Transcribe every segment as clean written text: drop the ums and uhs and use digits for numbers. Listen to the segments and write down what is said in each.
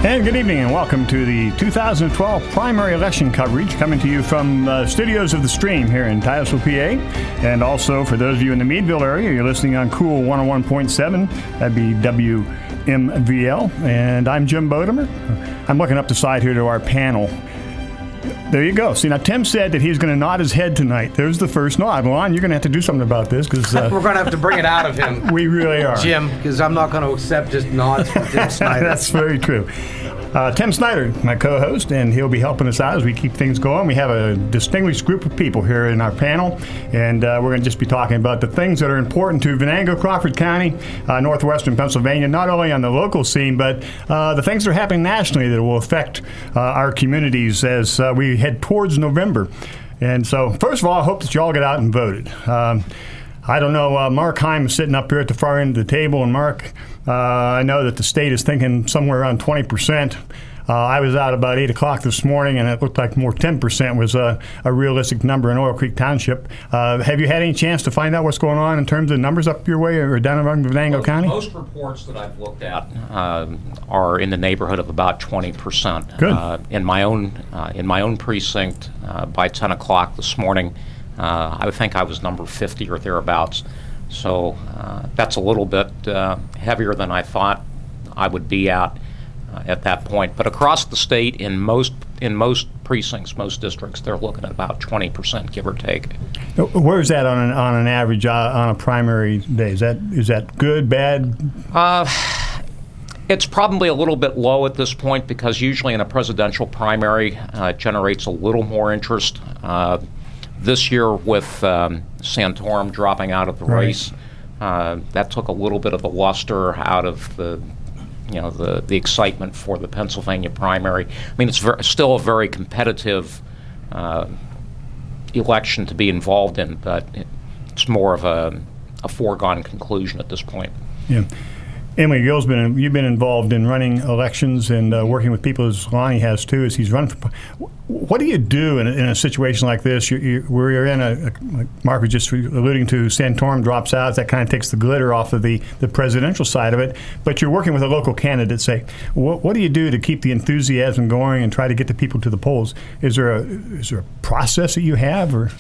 And good evening and welcome to the 2012 primary election coverage, coming to you from studios of the Stream here in Titusville, PA. And also for those of you in the Meadville area, you're listening on Cool 101.7, that'd be WMVL. And I'm Jim Bodemer. I'm looking up the side here to our panel. There you go. See, now Tim said that he's going to nod his head tonight. There's the first nod. Lon, you're going to have to do something about this because we're going to have to bring it out of him. We really are, Jim, because I'm not going to accept just nods from Tim Snyder. That's very true. Tim Snyder, my co-host, and he'll be helping us out as we keep things going. We have a distinguished group of people here in our panel, and we're going to just be talking about the things that are important to Venango, Crawford County, northwestern Pennsylvania, not only on the local scene, but the things that are happening nationally that will affect our communities as we head towards November. And so, first of all, I hope that you all get out and voted. I don't know, Mark Heim is sitting up here at the far end of the table, and Mark, I know that the state is thinking somewhere around 20%. I was out about 8 o'clock this morning, and it looked like more 10% was a realistic number in Oil Creek Township. Have you had any chance to find out what's going on in terms of numbers up your way or down around Venango County? Most reports that I've looked at are in the neighborhood of about 20%. Good. In my own precinct, by 10 o'clock this morning, I would think I was number 50 or thereabouts. So that's a little bit heavier than I thought I would be at that point. But across the state, in most precincts, most districts, they're looking at about 20%, give or take. Where is that on an average on a primary day? Is that good, bad? It's probably a little bit low at this point because usually in a presidential primary, it generates a little more interest. This year, with Santorum dropping out of the race, that took a little bit of the luster out of the excitement for the Pennsylvania primary. I mean, it's still a very competitive election to be involved in, but it's more of a foregone conclusion at this point. Yeah. Emily Gill's you've been involved in running elections and working with people as Lonnie has too, as he's run. What do you do in a situation like this? Where you're in like Mark was just alluding to, Santorum drops out. That kind of takes the glitter off of the presidential side of it. But you're working with a local candidate. Say, what do you do to keep the enthusiasm going and try to get the people to the polls? Is there a process that you have, or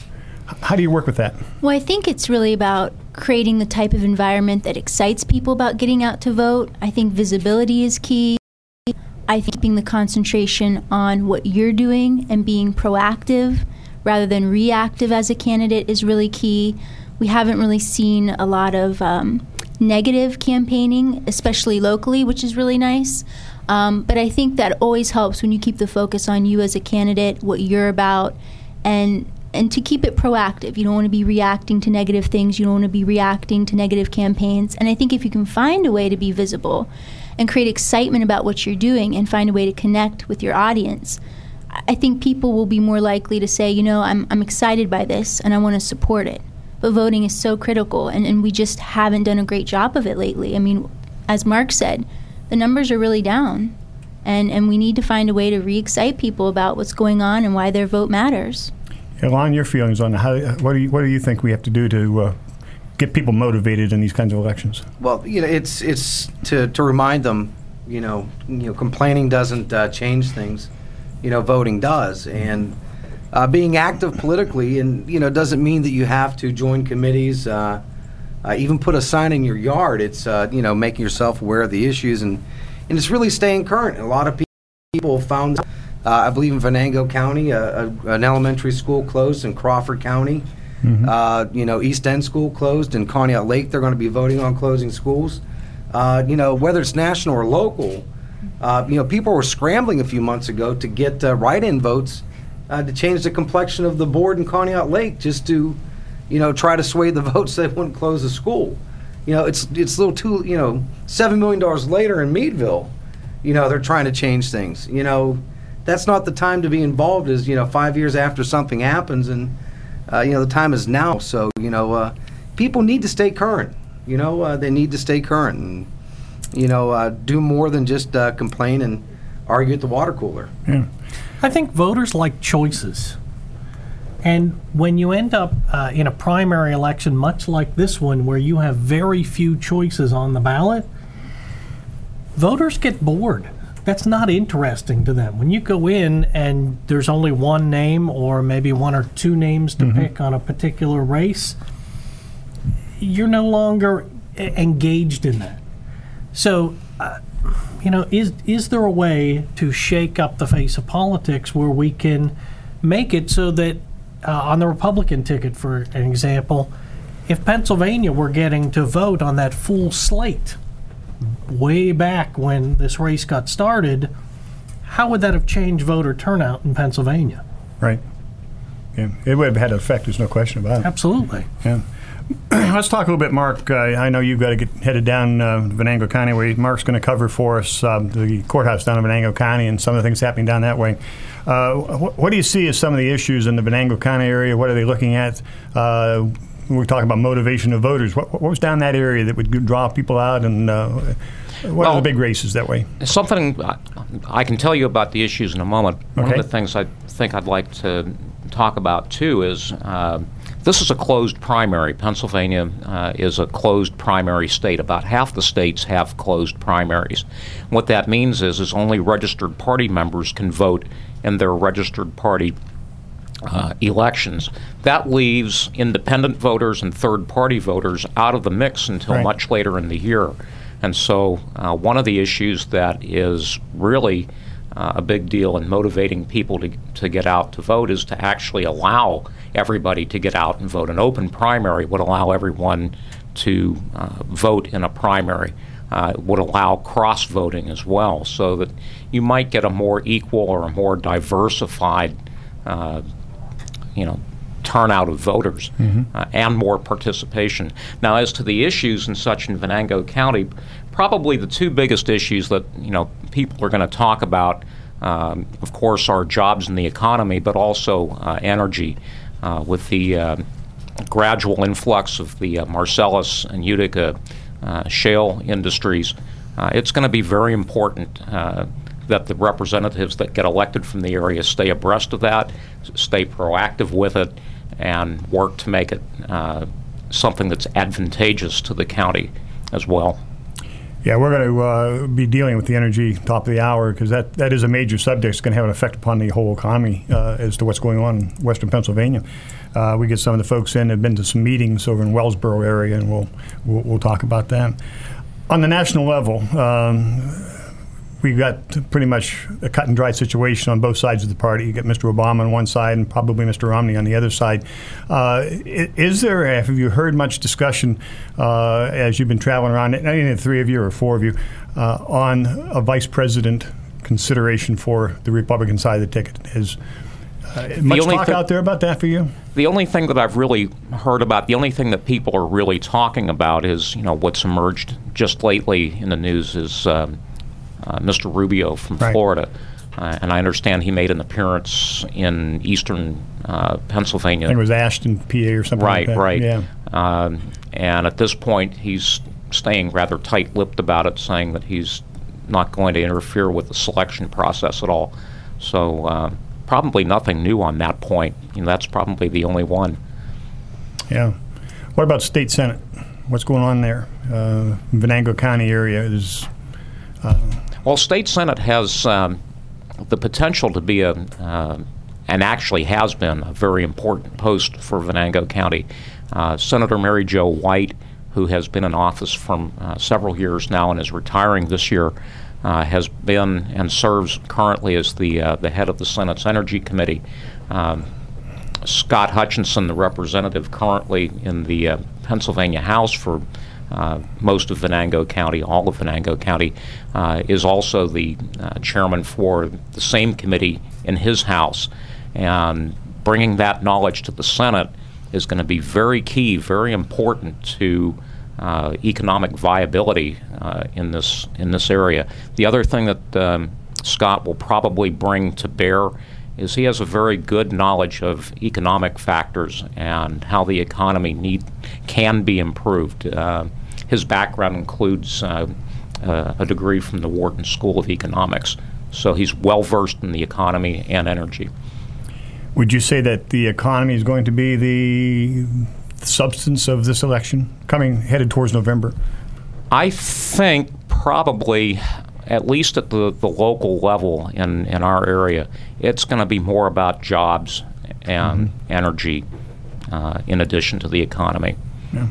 how do you work with that? Well, I think it's really about creating the type of environment that excites people about getting out to vote. I think visibility is key. I think keeping the concentration on what you're doing and being proactive rather than reactive as a candidate is really key. We haven't really seen a lot of negative campaigning, especially locally, which is really nice. But I think that always helps when you keep the focus on you as a candidate, what you're about, and to keep it proactive. You don't want to be reacting to negative things. You don't want to be reacting to negative campaigns. And I think if you can find a way to be visible and create excitement about what you're doing and find a way to connect with your audience, I think people will be more likely to say, I'm excited by this and I want to support it. But voting is so critical, and we just haven't done a great job of it lately. I mean, as Mark said, the numbers are really down. And we need to find a way to re-excite people about what's going on and why their vote matters. Alon, your feelings on what do you think we have to do to get people motivated in these kinds of elections? Well, it's to remind them, complaining doesn't change things, voting does, and being active politically, and doesn't mean that you have to join committees, even put a sign in your yard. It's making yourself aware of the issues, and it's really staying current. A lot of people found. I believe in Venango County, an elementary school closed in Crawford County. Mm-hmm. East End School closed in Conneaut Lake. They're going to be voting on closing schools. Whether it's national or local, people were scrambling a few months ago to get write-in votes to change the complexion of the board in Conneaut Lake, just to, try to sway the votes so they wouldn't close the school. It's a little too, $7 million later in Meadville, they're trying to change things. That's not the time to be involved, is 5 years after something happens, and the time is now. So people need to stay current. They need to stay current and do more than just complain and argue at the water cooler. Yeah. I think voters like choices, and when you end up in a primary election much like this one, where you have very few choices on the ballot, voters get bored. that's not interesting to them. When you go in and there's only one name or maybe one or two names to pick on a particular race, you're no longer engaged in that. So, is there a way to shake up the face of politics where we can make it so that on the Republican ticket, for an example, if Pennsylvania were getting to vote on that full slate way back when this race got started, how would that have changed voter turnout in Pennsylvania? Right. Yeah, it would have had an effect. There's no question about it. Absolutely. Yeah. Let's talk a little bit, Mark. I know you've got to get headed down Venango County, where Mark's going to cover for us the courthouse down in Venango County and some of the things happening down that way. What do you see as some of the issues in the Venango County area? What are they looking at? We're talking about motivation of voters. What was down that area that would draw people out, and what are the big races that way? Something I can tell you about the issues in a moment. Okay. One of the things I think I'd like to talk about, too, is this is a closed primary. Pennsylvania is a closed primary state. About half the states have closed primaries. What that means is only registered party members can vote in their registered party elections. That leaves independent voters and third-party voters out of the mix until much later in the year. And so one of the issues that is really a big deal in motivating people to get out to vote is to actually allow everybody to get out and vote. An open primary would allow everyone to vote in a primary. It would allow cross-voting as well, so that you might get a more equal or a more diversified turnout of voters and more participation. Now, as to the issues and such in Venango County, probably the two biggest issues that people are going to talk about, of course, are jobs and the economy, but also energy. With the gradual influx of the Marcellus and Utica shale industries, it's going to be very important that the representatives that get elected from the area stay abreast of that, stay proactive with it, and work to make it something that's advantageous to the county as well. Yeah, we're going to be dealing with the energy top of the hour, because that is a major subject. It's going to have an effect upon the whole economy as to what's going on in western Pennsylvania. We get some of the folks in that have been to some meetings over in Wellsboro area, and we'll talk about that. On the national level, we've got pretty much a cut and dry situation on both sides of the party. You got Mr. Obama on one side and probably Mr. Romney on the other side. Have you heard much discussion as you've been traveling around, any of the three of you or four of you, on a vice president consideration for the Republican side of the ticket? Is much talk out there about that for you? The only thing that I've really heard about, the only thing that people are really talking about is, what's emerged just lately in the news is Mr. Rubio from Florida, and I understand he made an appearance in eastern Pennsylvania. I think it was Ashton, PA, or something like that. Right. Yeah. And at this point, he's staying rather tight-lipped about it, saying that he's not going to interfere with the selection process at all. So probably nothing new on that point. That's probably the only one. Yeah. What about state senate? What's going on there? Venango County area is. Well, state senate has the potential to be and actually has been, a very important post for Venango County. Senator Mary Jo White, who has been in office for several years now and is retiring this year, has been and serves currently as the head of the Senate's Energy Committee. Scott Hutchinson, the representative currently in the Pennsylvania House for most of Venango County, all of Venango County, is also the chairman for the same committee in his house. And bringing that knowledge to the Senate is going to be very key, very important to economic viability in this area. The other thing that Scott will probably bring to bear is he has a very good knowledge of economic factors and how the economy can be improved. His background includes a degree from the Wharton School of Economics, so he's well-versed in the economy and energy. Would you say that the economy is going to be the substance of this election, headed towards November? I think probably at least at the local level in our area, it's going to be more about jobs and energy in addition to the economy. Yeah.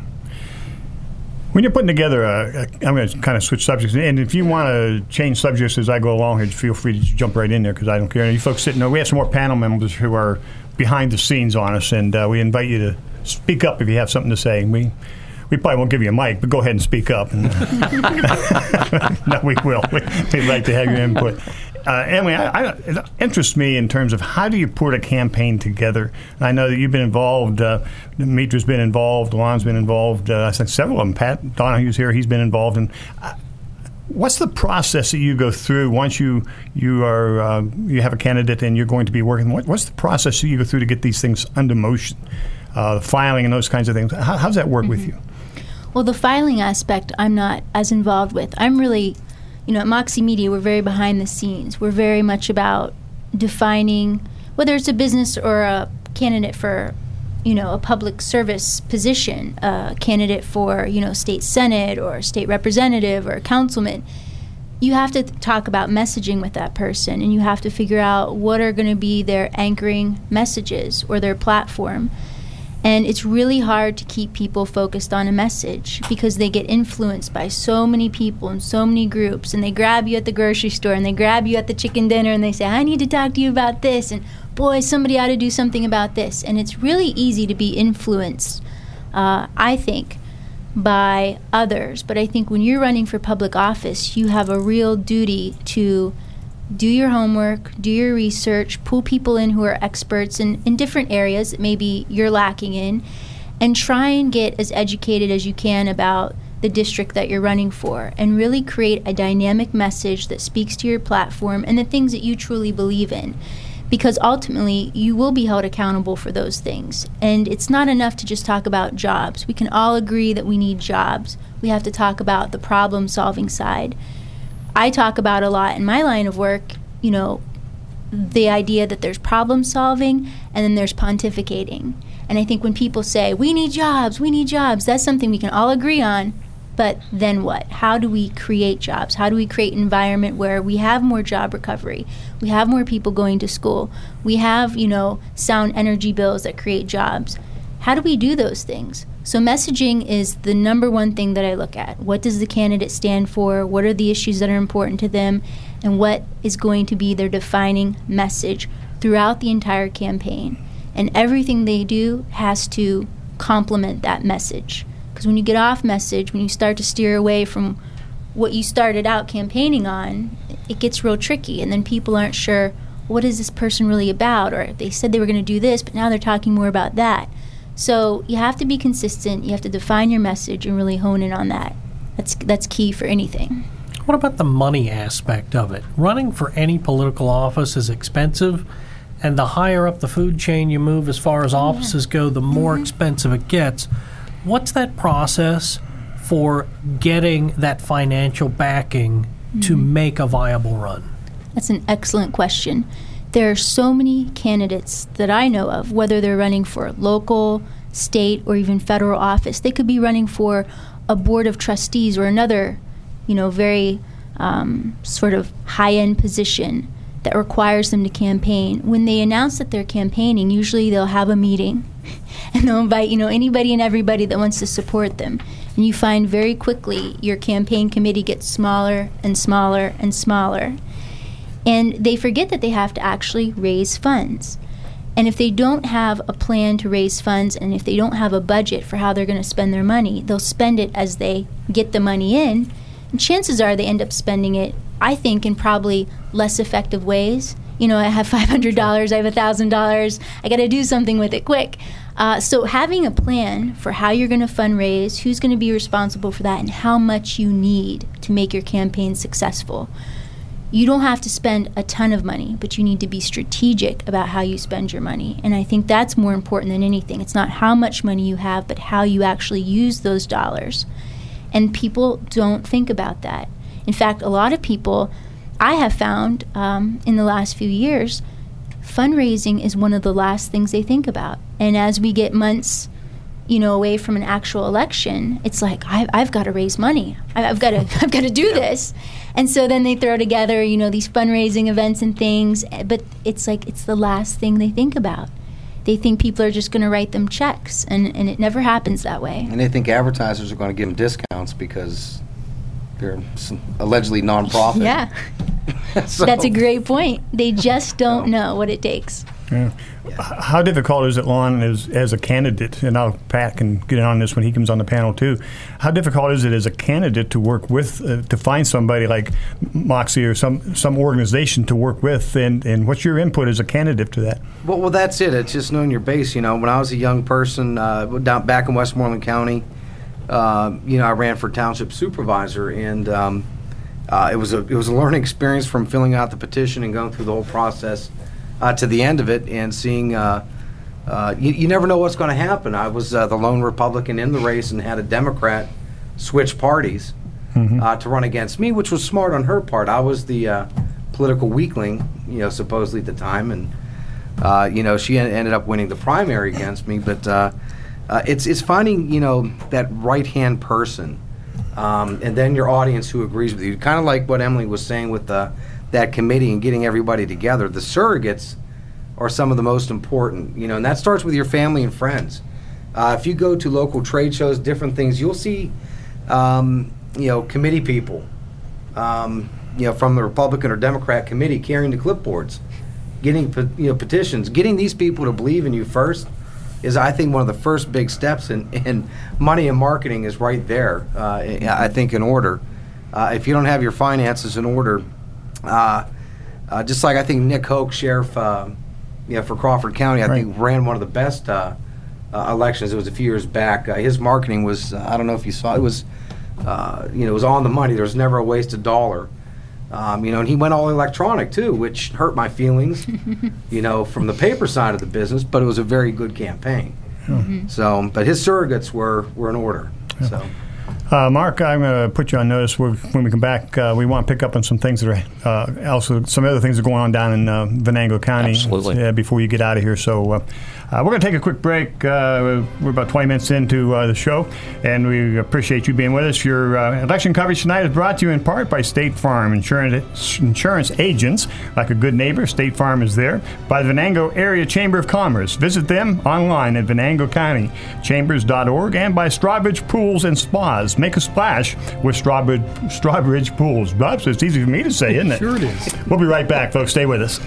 When you're putting together I'm going to kind of switch subjects, and if you want to change subjects as I go along here, feel free to just jump right in there because I don't care. And you folks sitting there, we have some more panel members who are behind the scenes on us, and we invite you to speak up if you have something to say. We probably won't give you a mic, but go ahead and speak up. No, we will. We'd like to have your input. Emily, it interests me in terms of how do you put a campaign together? I know that you've been involved. Mitra's been involved. Lon's been involved. I think several of them. Pat Donahue's here. He's been involved. And what's the process that you go through once you have a candidate and you're going to be working? What's the process that you go through to get these things under motion, filing and those kinds of things? How does that work with you? Well, the filing aspect I'm not as involved with. I'm really, at Moxie Media, we're very behind the scenes. We're very much about defining whether it's a business or a candidate for, a public service position, a candidate for, state senate or state representative or a councilman. You have to talk about messaging with that person, and you have to figure out what are going to be their anchoring messages or their platform. And it's really hard to keep people focused on a message because they get influenced by so many people and so many groups, and they grab you at the grocery store and they grab you at the chicken dinner and they say, I need to talk to you about this, and boy, somebody ought to do something about this. And it's really easy to be influenced, I think, by others. But I think when you're running for public office, you have a real duty to do your homework, do your research, pull people in who are experts in different areas that maybe you're lacking in, and try and get as educated as you can about the district that you're running for, and really create a dynamic message that speaks to your platform and the things that you truly believe in. Because ultimately, you will be held accountable for those things. And it's not enough to just talk about jobs. We can all agree that we need jobs. We have to talk about the problem-solving side. I talk about a lot in my line of work, the idea that there's problem solving and then there's pontificating. And I think when people say, we need jobs, that's something we can all agree on. But then what? How do we create jobs? How do we create an environment where we have more job recovery? We have more people going to school. We have, sound energy bills that create jobs. How do we do those things? So messaging is the number one thing that I look at. What does the candidate stand for? What are the issues that are important to them? And what is going to be their defining message throughout the entire campaign? And everything they do has to complement that message. Because when you get off message, when you start to steer away from what you started out campaigning on, it gets real tricky. And then people aren't sure, what is this person really about? Or they said they were going to do this, but now they're talking more about that. So you have to be consistent. You have to define your message and really hone in on that. That's key for anything. What about the money aspect of it? Running for any political office is expensive, and the higher up the food chain you move as far as offices go, the more expensive it gets. What's that process for getting that financial backing to make a viable run? That's an excellent question. There are so many candidates that I know of, whether they're running for local, state, or even federal office. They could be running for a board of trustees or another, very sort of high-end position that requires them to campaign. When they announce that they're campaigning, usually they'll have a meeting and they'll invite, anybody and everybody that wants to support them. And you find very quickly your campaign committee gets smaller and smaller and smaller. And they forget that they have to actually raise funds. And if they don't have a plan to raise funds, and if they don't have a budget for how they're going to spend their money, they'll spend it as they get the money in. And chances are they end up spending it, I think, in probably less effective ways. I have $500, I have $1,000, I got to do something with it quick. So having a plan for how you're going to fundraise, who's going to be responsible for that, and how much you need to make your campaign successful. You don't have to spend a ton of money, but you need to be strategic about how you spend your money. And I think that's more important than anything. It's not how much money you have, but how you actually use those dollars. And people don't think about that. In fact, a lot of people, I have found in the last few years, fundraising is one of the last things they think about. And as we get months away from an actual election, it's like I've got to raise money. I've got to do this, and so then they throw together these fundraising events and things. But it's like it's the last thing they think about. They think people are just going to write them checks, and it never happens that way. And they think advertisers are going to give them discounts because they're allegedly nonprofit. Yeah, So- that's a great point. They just don't know what it takes. Yeah. How difficult is it, Lon, as a candidate, and Pat can get in on this when he comes on the panel too, how difficult is it as a candidate to work with, to find somebody like Moxie or some organization to work with, and what's your input as a candidate to that? Well, that's it. It's just knowing your base. When I was a young person down back in Westmoreland County, I ran for township supervisor, and it was a learning experience from filling out the petition and going through the whole process to the end of it, and seeing you never know what's going to happen. I was the lone Republican in the race and had a Democrat switch parties to run against me, which was smart on her part. I was the political weakling, supposedly at the time, and she ended up winning the primary against me. But it's finding that right-hand person, and then your audience who agrees with you. Kind of like what Emily was saying with that committee and getting everybody together. The surrogates are some of the most important, and that starts with your family and friends. If you go to local trade shows, different things, you'll see, committee people, from the Republican or Democrat committee carrying the clipboards, getting, petitions. Getting these people to believe in you first is, I think, one of the first big steps, and money and marketing is right there, I think, in order. If you don't have your finances in order, just like I think Nick Hoke, sheriff, for Crawford County, I think ran one of the best elections. It was a few years back. His marketing was, I don't know if you saw, it was, it was on the money. There was never a wasted dollar. And he went all electronic too, which hurt my feelings, from the paper side of the business. But it was a very good campaign. So, but his surrogates were in order. So. Mark, I'm going to put you on notice. When we come back, we want to pick up on some things that are also some other things that are going on down in Venango County. Absolutely. Before you get out of here. So we're going to take a quick break. We're about 20 minutes into the show, and we appreciate you being with us. Your election coverage tonight is brought to you in part by State Farm Insurance agents. Like a good neighbor, State Farm is there. By the Venango Area Chamber of Commerce. Visit them online at venangocountychambers.org, and by Strawbridge Pools and Spas. Make a splash with Strawbridge Pools. Bubs, it's easy for me to say, isn't it? Sure it is. We'll be right back, folks. Stay with us.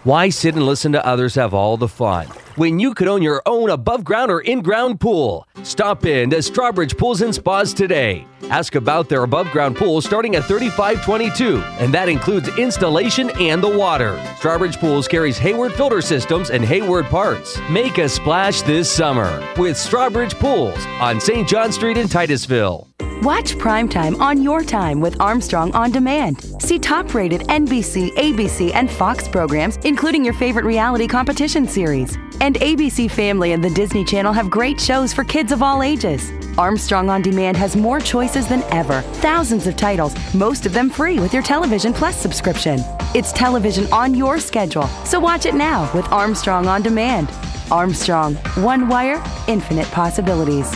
Why sit and listen to others have all the fun when you could own your own above-ground or in-ground pool? Stop in to Strawbridge Pools and Spas today. Ask about their above-ground pool starting at $35.22, and that includes installation and the water. Strawbridge Pools carries Hayward filter systems and Hayward parts. Make a splash this summer with Strawbridge Pools on St. John Street in Titusville. Watch Primetime on your time with Armstrong On Demand. See top-rated NBC, ABC, and Fox programs, including your favorite reality competition series. And ABC Family and the Disney Channel have great shows for kids of all ages. Armstrong On Demand has more choices than ever. Thousands of titles, most of them free with your Television Plus subscription. It's television on your schedule, so watch it now with Armstrong On Demand. Armstrong, one wire, infinite possibilities.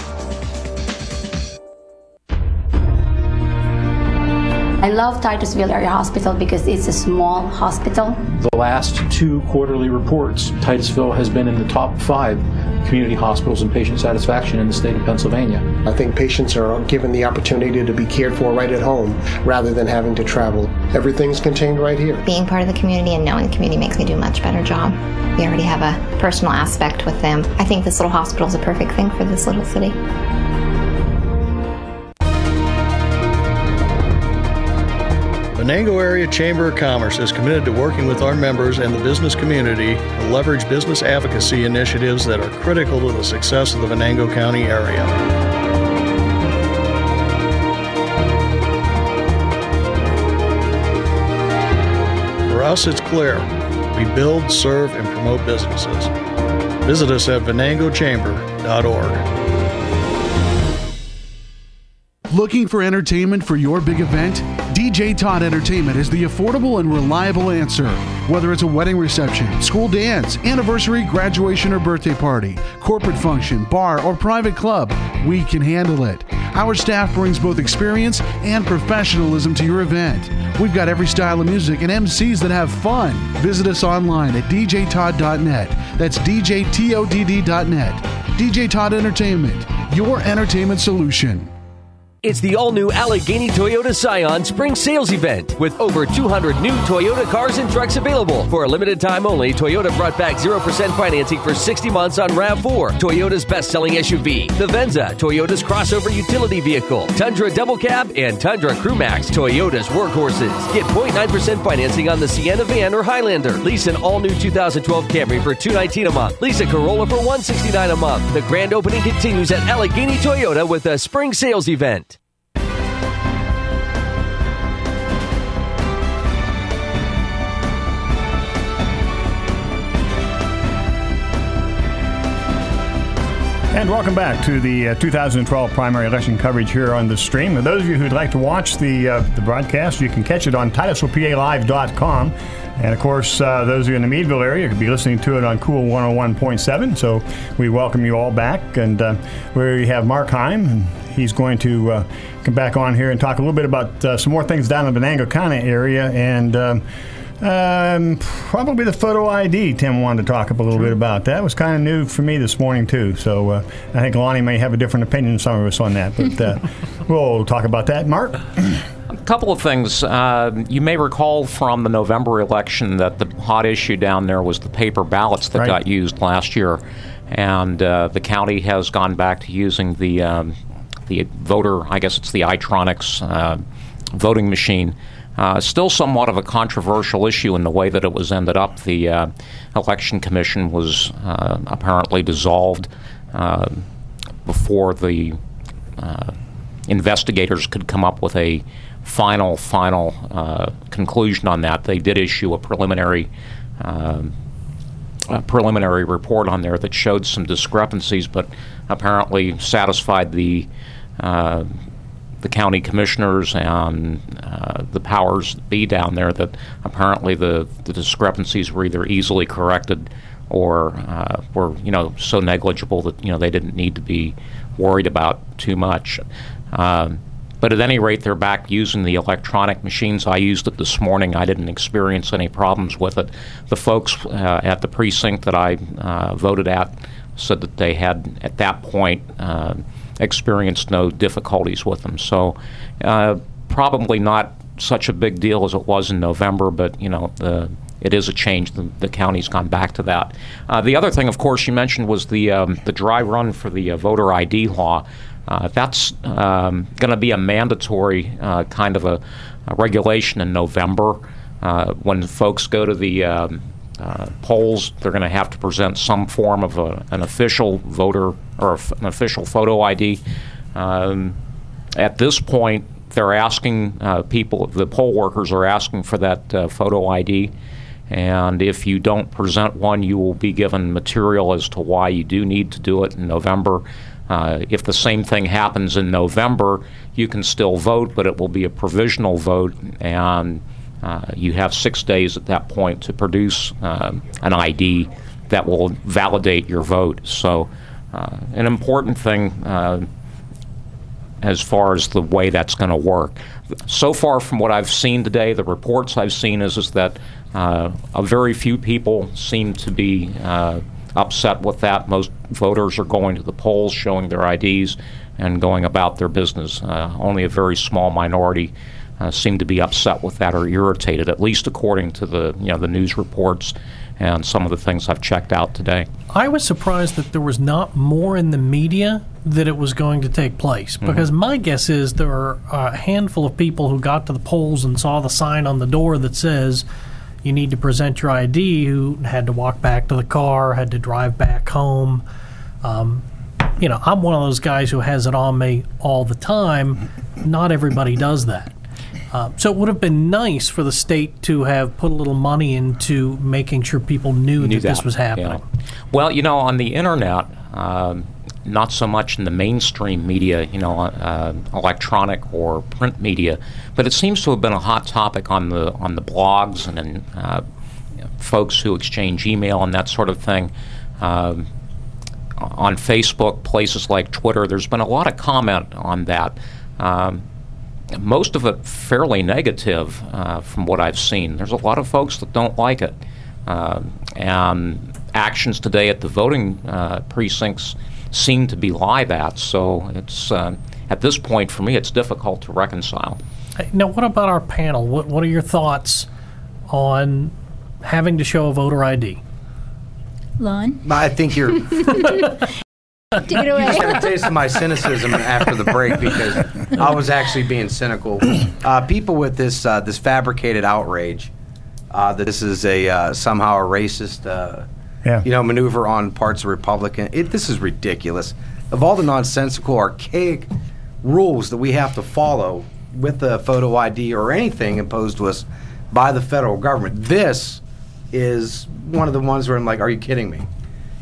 I love Titusville Area Hospital because it's a small hospital. The last 2 quarterly reports, Titusville has been in the top 5 community hospitals and patient satisfaction in the state of Pennsylvania. I think patients are given the opportunity to be cared for right at home rather than having to travel. Everything's contained right here. Being part of the community and knowing the community makes me do a much better job. We already have a personal aspect with them. I think this little hospital is a perfect thing for this little city. Venango Area Chamber of Commerce is committed to working with our members and the business community to leverage business advocacy initiatives that are critical to the success of the Venango County area. us, it's clear. We build, serve, and promote businesses. Visit us at venangochamber.org. Looking for entertainment for your big event? DJ Todd Entertainment is the affordable and reliable answer. Whether it's a wedding reception, school dance, anniversary, graduation, or birthday party, corporate function, bar, or private club, we can handle it. Our staff brings both experience and professionalism to your event. We've got every style of music and MCs that have fun. Visit us online at djtodd.net. That's djtodd.net. DJ Todd Entertainment, your entertainment solution. It's the all-new Allegheny Toyota Scion Spring Sales Event with over 200 new Toyota cars and trucks available. For a limited time only, Toyota brought back 0% financing for 60 months on RAV4, Toyota's best-selling SUV, the Venza, Toyota's crossover utility vehicle, Tundra Double Cab, and Tundra Crew Max, Toyota's workhorses. Get 0.9% financing on the Sienna van or Highlander. Lease an all-new 2012 Camry for $219 a month. Lease a Corolla for $169 a month. The grand opening continues at Allegheny Toyota with a Spring Sales Event. And welcome back to the 2012 primary election coverage here on the stream. For those of you who'd like to watch the broadcast, you can catch it on TitusvillePALive.com. And, of course, those of you in the Meadville area could be listening to it on Cool 101.7. So we welcome you all back. And we have Mark Heim, and he's going to come back on here and talk a little bit about some more things down in the Venango County area. And probably the photo ID. Tim wanted to talk a little bit about that. It was kind of new for me this morning too. So I think Lonnie may have a different opinion than some of us on that, but we'll talk about that. Mark? A couple of things. You may recall from the November election that the hot issue down there was the paper ballots that got used last year, and the county has gone back to using the voter, I guess it's the iTronics voting machine. Still somewhat of a controversial issue in the way that it was ended up. The Election Commission was apparently dissolved before the investigators could come up with a final conclusion on that. They did issue a preliminary report on there that showed some discrepancies, but apparently satisfied the county commissioners and the powers that be down there that apparently the discrepancies were either easily corrected or were so negligible that they didn't need to be worried about too much. But at any rate, they're back using the electronic machines. I used it this morning. I didn't experience any problems with it. The folks at the precinct that I voted at said that they had, at that point, experienced no difficulties with them. So probably not such a big deal as it was in November, but it is a change. The county's gone back to that. The other thing, of course, you mentioned was the dry run for the voter ID law. That's going to be a mandatory kind of a regulation in November. When folks go to the polls, they're going to have to present some form of an official voter or an official photo ID. At this point, they're asking the poll workers are asking for that photo ID. And if you don't present one, you will be given material as to why you do need to do it in November. If the same thing happens in November, you can still vote, but it will be a provisional vote, and you have 6 days at that point to produce an ID that will validate your vote. So an important thing as far as the way that's going to work. So far from what I've seen today, the reports I've seen is that a very few people seem to be upset with that. Most voters are going to the polls, showing their IDs, and going about their business. Only a very small minority seem to be upset with that or irritated, at least according to the news reports and some of the things I've checked out today. I was surprised that there was not more in the media that it was going to take place, because my guess is there are a handful of people who got to the polls and saw the sign on the door that says you need to present your ID, who had to walk back to the car, had to drive back home. I'm one of those guys who has it on me all the time. Not everybody does that. So it would have been nice for the state to have put a little money into making sure people knew that this was happening. Yeah. Well, on the internet, not so much in the mainstream media, electronic or print media, but it seems to have been a hot topic on the blogs and in folks who exchange email and that sort of thing. On Facebook, places like Twitter, there's been a lot of comment on that. Most of it fairly negative from what I've seen. There's a lot of folks that don't like it. And actions today at the voting precincts seem to belie that. So it's at this point, for me, it's difficult to reconcile. Now, what about our panel? What are your thoughts on having to show a voter ID? Lon? I think you're... Take it away. You just got a taste of my cynicism after the break because I was actually being cynical. People with this fabricated outrage that this is a somehow a racist maneuver on parts of Republican. This is ridiculous. Of all the nonsensical, archaic rules that we have to follow with the photo ID or anything imposed to us by the federal government, this is one of the ones where I'm like, are you kidding me?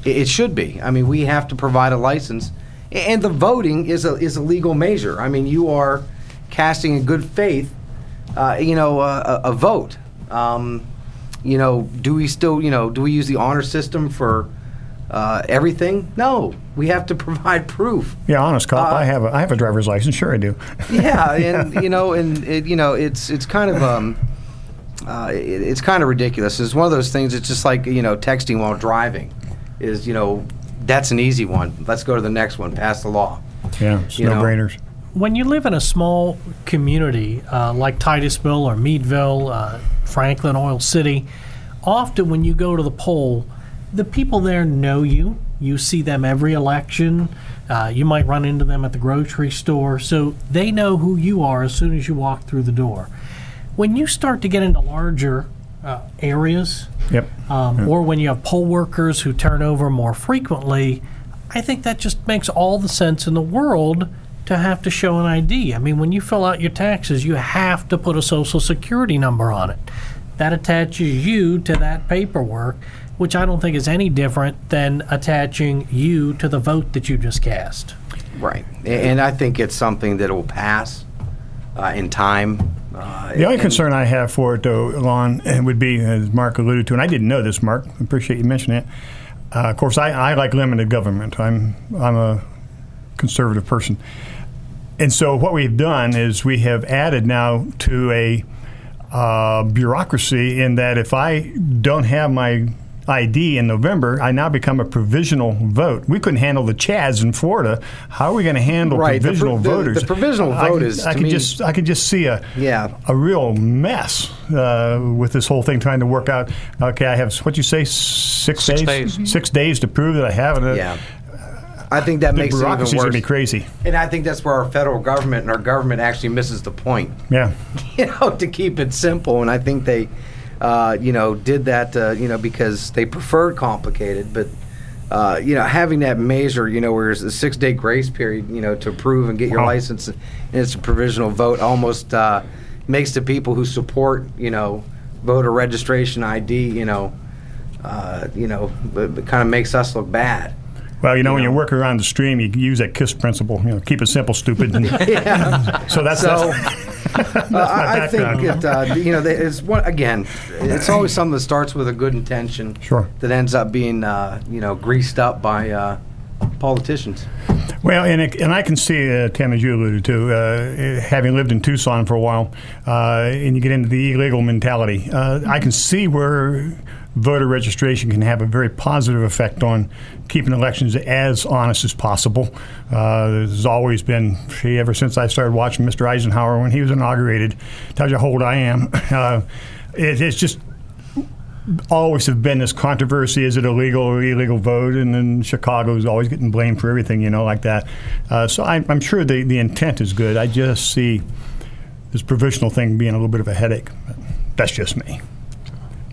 It should be. I mean, we have to provide a license, and the voting is a legal measure. I mean, you are casting in good faith, a vote. Do we still, do we use the honor system for everything? No, we have to provide proof. Yeah, honest cop. I have a driver's license. Sure, I do. Yeah, and it's kind of it's kind of ridiculous. It's one of those things. It's just like texting while driving. Is that's an easy one. Let's go to the next one. Pass the law. Yeah, it's no-brainers. When you live in a small community like Titusville or Meadville, Franklin, Oil City, often when you go to the poll, the people there know you. You see them every election. You might run into them at the grocery store. So they know who you are as soon as you walk through the door. When you start to get into larger areas, or when you have poll workers who turn over more frequently, I think that just makes all the sense in the world to have to show an ID. I mean, when you fill out your taxes, you have to put a Social Security number on it. That attaches you to that paperwork, which I don't think is any different than attaching you to the vote that you just cast. Right. And I think it's something that will pass in time. The only concern I have for it, though, Lon, would be, as Mark alluded to, and I didn't know this, Mark. I appreciate you mentioning it. Of course, I like limited government. I'm a conservative person. And so what we've done is we have added now to a bureaucracy in that if I don't have my ID in November, I now become a provisional vote. We couldn't handle the Chads in Florida. How are we going to handle provisional voters? The provisional vote I could just see a real mess with this whole thing trying to work out. Okay, I have what you say 6 days. 6 days. 6 days to prove that I have it. Yeah. I think that makes it even worse. Going to be crazy. And I think that's where our federal government and our government actually misses the point. Yeah. To keep it simple. And I think they, did that, because they preferred complicated. But, having that measure, where there's a 6-day grace period, to approve and get your license, and it's a provisional vote, almost makes the people who support, voter registration ID, it kind of makes us look bad. Well, when you work around the stream, you use that KISS principle. Keep it simple, stupid. And so that's I think it's it's always something that starts with a good intention. Sure. That ends up being greased up by politicians. Well, and I can see, Tim, as you alluded to, having lived in Tucson for a while, and you get into the illegal mentality. I can see where voter registration can have a very positive effect on keeping elections as honest as possible. There's always been, ever since I started watching Mr. Eisenhower when he was inaugurated, tells you how old I am. It's just always have been this controversy: is it illegal or illegal vote? And then Chicago's always getting blamed for everything, like that. So I'm sure the intent is good. I just see this provisional thing being a little bit of a headache. That's just me.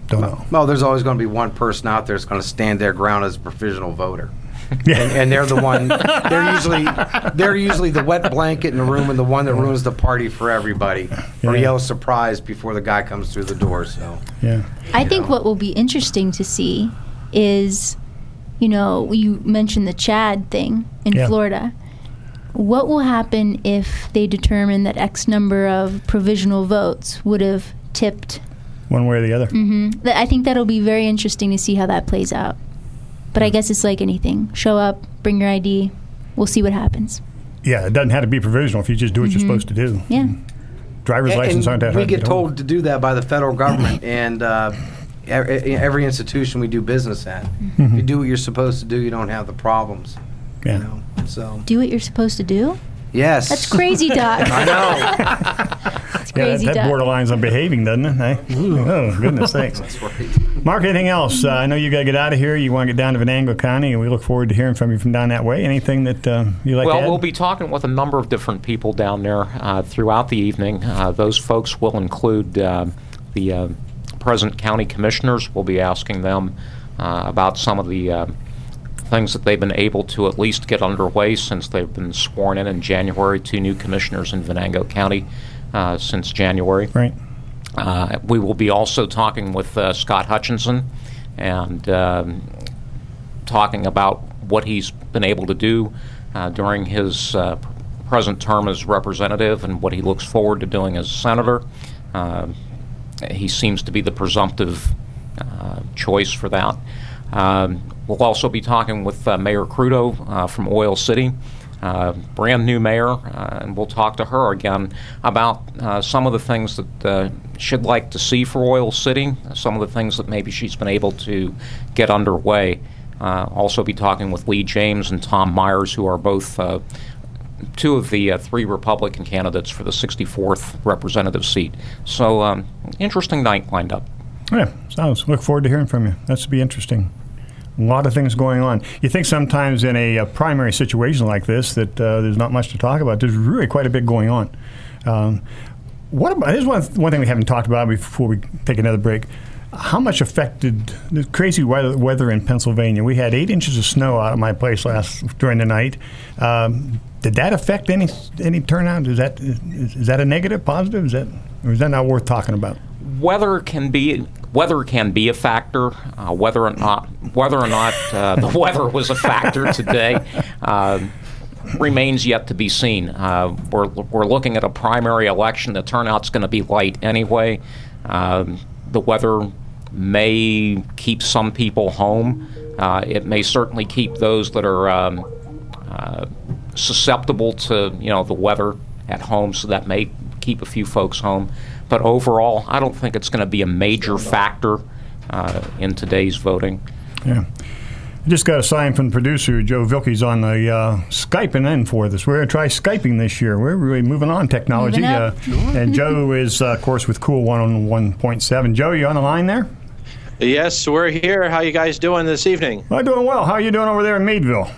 Don't know. Well, there's always going to be one person out there that's going to stand their ground as a provisional voter. and they're the one. They're usually the wet blanket in the room and the one that ruins the party for everybody, or yells surprise before the guy comes through the door. So I think what will be interesting to see is, you mentioned the Chad thing in Florida. What will happen if they determine that X number of provisional votes would have tipped one way or the other? Mm-hmm. I think that'll be very interesting to see how that plays out. But I guess it's like anything. Show up, bring your ID. We'll see what happens. Yeah, it doesn't have to be provisional if you just do what you're supposed to do. Yeah. Driver's license aren't that hard we get to told to do that by the federal government and every institution we do business at. If you do what you're supposed to do, you don't have the problems. Yeah. So do what you're supposed to do? Yes. That's crazy, Doc. I know. That's crazy, that Doc. borderlines on behaving, doesn't it? Eh? Oh, goodness sakes. That's right. Mark, anything else? I know you got to get out of here. You want to get down to Venango County, and we look forward to hearing from you from down that way. Anything that you like to add? Well, we'll be talking with a number of different people down there throughout the evening. Those folks will include the present county commissioners. We'll be asking them about some of the things that they've been able to at least get underway since they've been sworn in January. 2 new commissioners in Venango County since January. Right. We will be also talking with Scott Hutchinson and talking about what he's been able to do during his present term as representative and what he looks forward to doing as senator. He seems to be the presumptive choice for that. We'll also be talking with Mayor Crudo from Oil City, brand new mayor, and we'll talk to her again about some of the things that she'd like to see for Oil City, some of the things that maybe she's been able to get underway. Also be talking with Lee James and Tom Myers, who are both 2 of the 3 Republican candidates for the 64th representative seat. So interesting night lined up. Yeah, sounds. Look forward to hearing from you. That's to be interesting. A lot of things going on. You think sometimes in a primary situation like this that there's not much to talk about. There's really quite a bit going on. What about? There's one thing we haven't talked about before we take another break. How much affected the crazy weather in Pennsylvania? We had 8 inches of snow out of my place during the night. Did that affect any turnout? Is that a negative, positive? Or is that not worth talking about? Weather can be a factor. Whether or not the weather was a factor today remains yet to be seen. We're looking at a primary election. The turnout's going to be light anyway. The weather may keep some people home. It may certainly keep those that are susceptible to the weather at home, so that may keep a few folks home. But overall, I don't think it's going to be a major factor in today's voting. Yeah. I just got a sign from the producer, Joe Vilke's on the Skyping in for this. We're going to try Skyping this year. We're really moving on technology. And Joe is, of course, with Cool 101.7. Joe, you on the line there? Yes, we're here. How you guys doing this evening? I'm doing well. How are you doing over there in Meadville?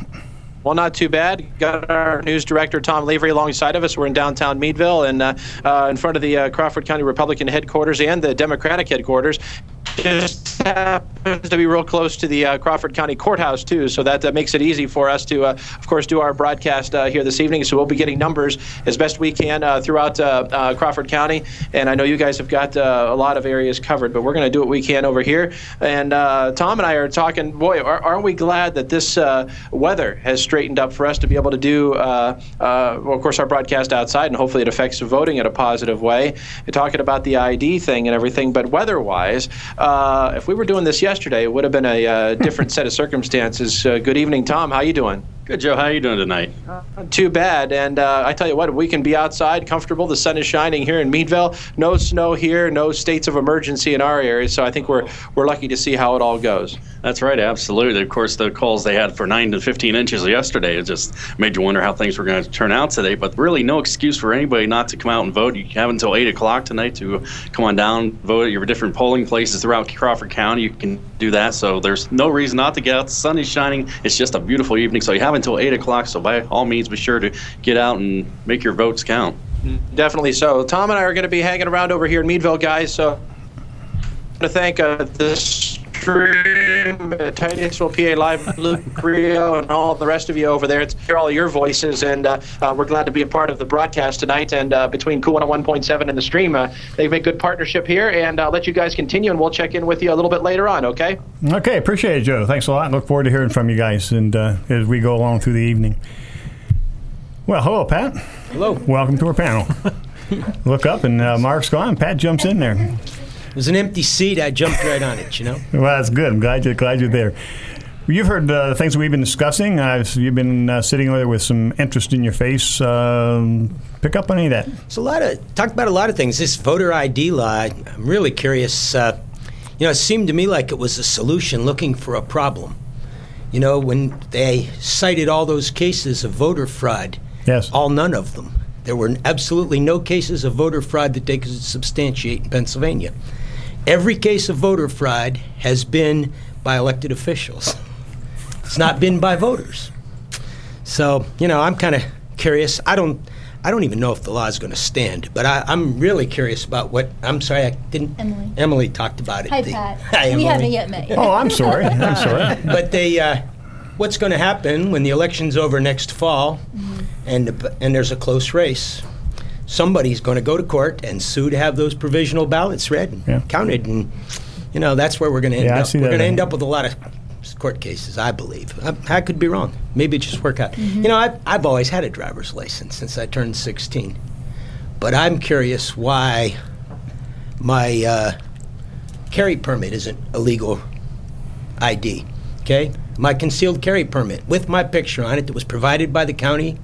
Well, not too bad. Got our news director, Tom Lavery, alongside of us. We're in downtown Meadville and in front of the Crawford County Republican headquarters and the Democratic headquarters. Just happens to be real close to the Crawford County Courthouse, too, so that makes it easy for us to, of course, do our broadcast here this evening. So we'll be getting numbers as best we can throughout Crawford County. And I know you guys have got a lot of areas covered, but we're going to do what we can over here. And Tom and I are talking, boy, aren't we glad that this weather has straightened up for us to be able to do, well, of course, our broadcast outside, and hopefully it affects voting in a positive way. We're talking about the ID thing and everything, but weather-wise, if we were doing this yesterday, it would have been a different set of circumstances. Good evening, Tom. How you doing? Good, Joe. How are you doing tonight? Not too bad. And I tell you what, we can be outside comfortable. The sun is shining here in Meadville. No snow here. No states of emergency in our area. So I think we're lucky to see how it all goes. That's right. Absolutely. Of course, the calls they had for 9 to 15 inches yesterday, it just made you wonder how things were going to turn out today. But really no excuse for anybody not to come out and vote. You have until 8 o'clock tonight to come on down, vote at your different polling places throughout Crawford County. You can do that. So there's no reason not to get out. The sun is shining. It's just a beautiful evening. So you have until 8 o'clock, so by all means be sure to get out and make your votes count. Definitely so. Tom and I are going to be hanging around over here in Meadville, guys, so I want to thank the stream, Titusville, PA Live, Luke Rio, and all the rest of you over there. It's hear all your voices, and we're glad to be a part of the broadcast tonight. And between Cool 101.7 and the stream, they've made good partnership here, and I'll let you guys continue, and we'll check in with you a little bit later on, okay? Okay, appreciate it, Joe. Thanks a lot. Look forward to hearing from you guys and as we go along through the evening. Well, hello, Pat. Hello. Welcome to our panel. Look up, and Mark's gone. Pat jumps in there. It was an empty seat. I jumped right on it, you know. Well, that's good. I'm glad you're there. You've heard the things that we've been discussing. You've been sitting there with some interest in your face. Pick up on any of that. It's talked about a lot of things. This voter ID law, I'm really curious. It seemed to me like it was a solution looking for a problem. You know, when they cited all those cases of voter fraud, yes, none of them. There were absolutely no cases of voter fraud that they could substantiate in Pennsylvania. Every case of voter fraud has been by elected officials. It's not been by voters. So, I'm kind of curious. I don't even know if the law is going to stand, but I'm really curious about what. I'm sorry, I didn't. Emily talked about it. Hi, Pat. Hi, Emily. We haven't yet met you. Oh, I'm sorry. But what's going to happen when the election's over next fall, and there's a close race? Somebody's going to go to court and sue to have those provisional ballots read and counted, and that's where we're going to end up. We're going to end up with a lot of court cases, I believe. I could be wrong. Maybe it just work out. I've always had a driver's license since I turned 16, but I'm curious why my carry permit isn't a legal ID. Okay, my concealed carry permit with my picture on it that was provided by the county.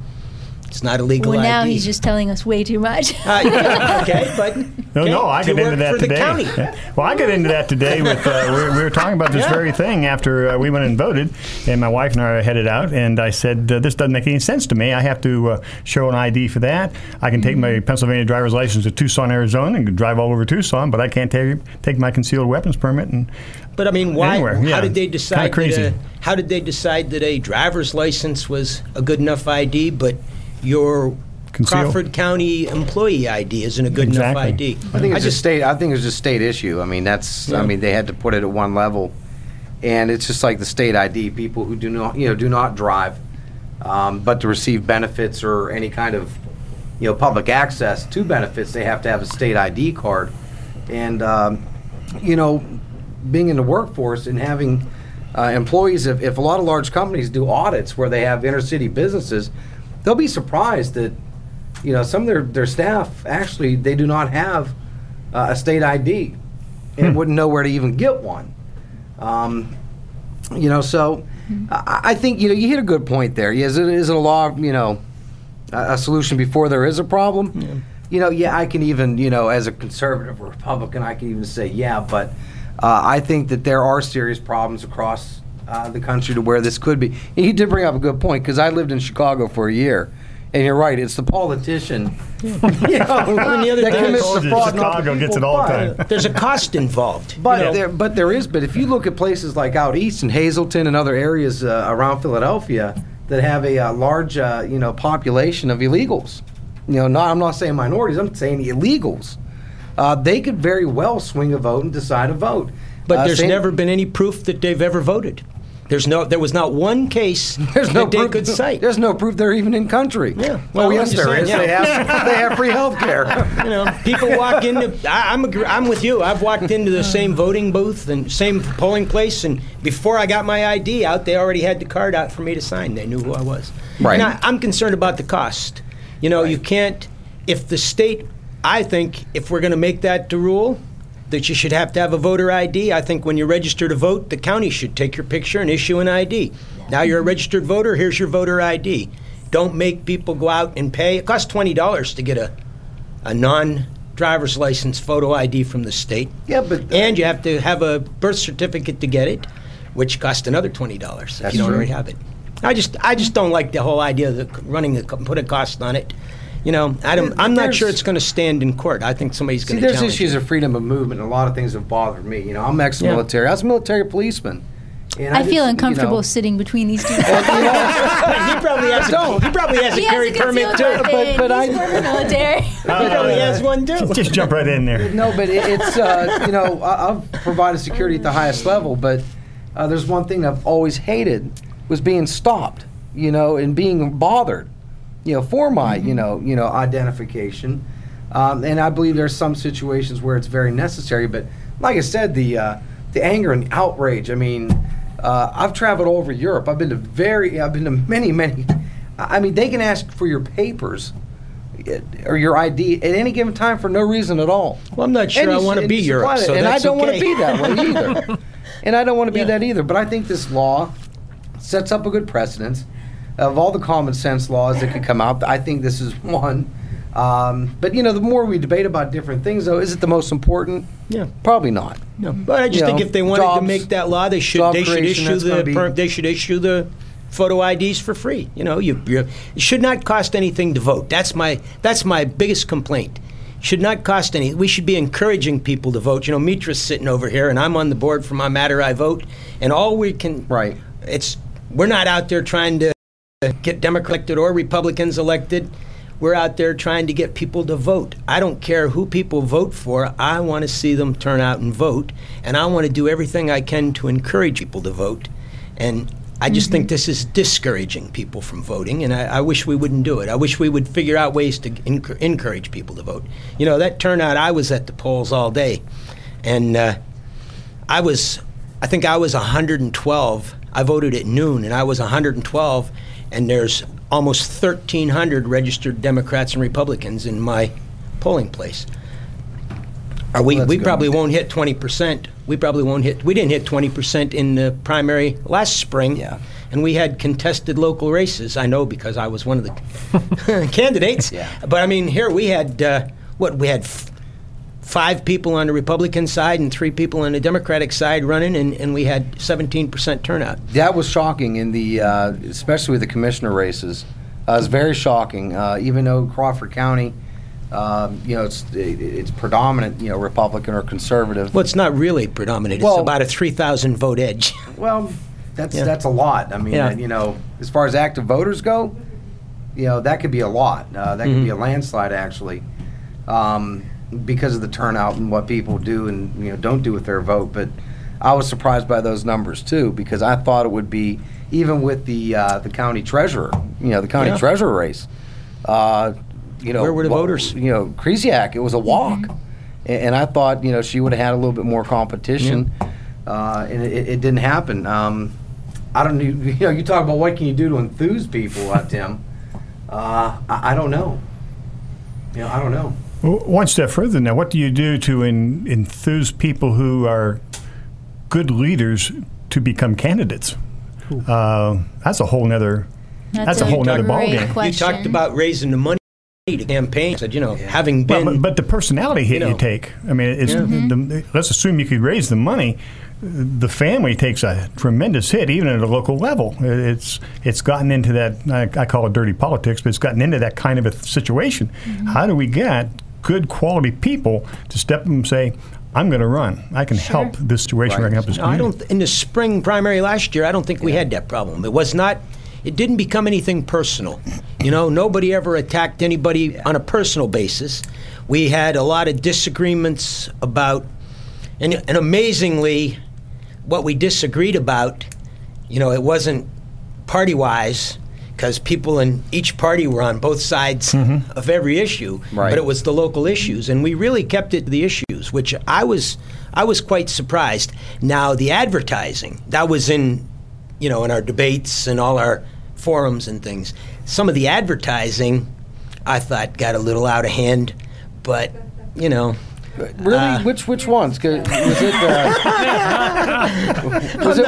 It's not a legal well, now ID. he's just telling us way too much. Okay, but no, I get into that today. Well, I get into that today with we were talking about this very thing after we went and voted, and my wife and I are headed out, and I said this doesn't make any sense to me. I have to show an ID for that. I can take my Pennsylvania driver's license to Tucson, Arizona, and drive all over Tucson, but I can't take my concealed weapons permit and. But I mean, why? Anywhere. How did they decide? How did they decide that a driver's license was a good enough ID, but your Crawford County employee ID isn't a good enough ID? I think it's just a state issue. I mean, I mean, they had to put it at one level, and it's just like the state ID. People who do not drive, but to receive benefits or any kind of public access to benefits, they have to have a state ID card, and being in the workforce and having employees, if a lot of large companies do audits where they have inner city businesses, they'll be surprised that some of their staff actually they do not have a state ID and wouldn't know where to even get one. So I think you hit a good point there. Is it a law? A solution before there is a problem? Yeah. I can even as a conservative or Republican, I can even say but. I think that there are serious problems across the country to where this could be. And you did bring up a good point, because I lived in Chicago for a year, and you're right. It's the politician that commits the fraud. Chicago gets it all the time. There's a cost involved. But there is. But if you look at places like out east in Hazleton and other areas around Philadelphia that have a large population of illegals, I'm not saying minorities. I'm saying illegals. They could very well swing a vote and decide to vote. But there's never been any proof that they've ever voted. There was not one case that they could cite. There's no proof they're even in country. Yeah. Well, yes, there is. They have free health care. People walk into. I'm with you. I've walked into the same voting booth and same polling place, and before I got my ID out, they already had the card out for me to sign. They knew who I was. Right. And I'm concerned about the cost. You can't. If the state. I think if we're going to make that the rule, that you should have to have a voter ID, I think when you register to vote, the county should take your picture and issue an ID. Now you're a registered voter, here's your voter ID. Don't make people go out and pay. It costs $20 to get a non-driver's license photo ID from the state. Yeah, but and you have to have a birth certificate to get it, which costs another $20 if you don't already have it. I just don't like the whole idea of put a cost on it. I'm not sure it's going to stand in court. I think somebody's going to challenge there's issues it. of freedom of movement, and a lot of things have bothered me. I'm ex-military. I was a military policeman. And I feel just, uncomfortable sitting between these two. He probably has a carry permit too. But I military. He probably has one too. Just jump right in there. No, but it's I've provided security at the highest level, but there's one thing I've always hated was being stopped, and being bothered, for my identification. And I believe there's some situations where it's very necessary, but like I said, the anger and outrage. I mean, I've traveled all over Europe. I've been to many. I mean, they can ask for your papers or your ID at any given time for no reason at all. Well, I'm not sure I want to be Europe, so and I that's don't want to okay. be that way either. And I don't want to be that either. But I think this law sets up a good precedent. Of all the common sense laws that could come out, I think this is one. But the more we debate about different things, though, is it the most important? Yeah, probably not. No, but I just think if they wanted to make that law, they should issue the photo IDs for free. It should not cost anything to vote. That's my biggest complaint. Should not cost any. We should be encouraging people to vote. Mitra's sitting over here, and I'm on the board for My Matter I Vote, and all we can we're not out there trying to get Democrats elected or Republicans elected. We're out there trying to get people to vote. I don't care who people vote for. I want to see them turn out and vote, and I want to do everything I can to encourage people to vote. And I just think this is discouraging people from voting, and I wish we wouldn't do it. I wish we would figure out ways to encourage people to vote. That turnout, I was at the polls all day, and I think I was 112. I voted at noon, and I was 112, and there's almost 1,300 registered Democrats and Republicans in my polling place. We probably won't hit 20%. We didn't hit 20% in the primary last spring, and we had contested local races. I know because I was one of the candidates. Yeah. But I mean, here we had we had 5 people on the Republican side and 3 people on the Democratic side running, and we had 17% turnout. That was shocking in the, especially with the commissioner races. It was very shocking. Even though Crawford County, it's predominant, Republican or conservative. Well, it's not really predominant. It's about a 3,000 vote edge. Well, that's a lot. I mean, as far as active voters go, that could be a lot. That could be a landslide actually. Because of the turnout and what people do and don't do with their vote. But I was surprised by those numbers too, because I thought it would be, even with the county treasurer, the county treasurer race. Where were the voters? Kresiak, it was a walk, and I thought she would have had a little bit more competition, and it didn't happen. I don't know. You talk about what can you do to enthuse people, Tim. I don't know. I don't know. Well, one step further now, what do you do to enthuse people who are good leaders to become candidates? That's a whole nother ballgame. You talked about raising the money to campaign. Said having been, but the personality hit you take. I mean, it's let's assume you could raise the money. The family takes a tremendous hit, even at a local level. It's gotten into that, I call it dirty politics, but it's gotten into that kind of a situation. How do we get good quality people to step up and say, I'm going to run. I can help this situation. I can help this community. In the spring primary last year, I don't think we had that problem. It didn't become anything personal. Nobody ever attacked anybody on a personal basis. We had a lot of disagreements about, and amazingly, what we disagreed about, it wasn't party-wise, because people in each party were on both sides of every issue, but it was the local issues, and we really kept it to the issues, which I was quite surprised. Now, the advertising, that was in our debates and all our forums and things. Some of the advertising, I thought, got a little out of hand, but, Really? Which ones? Was it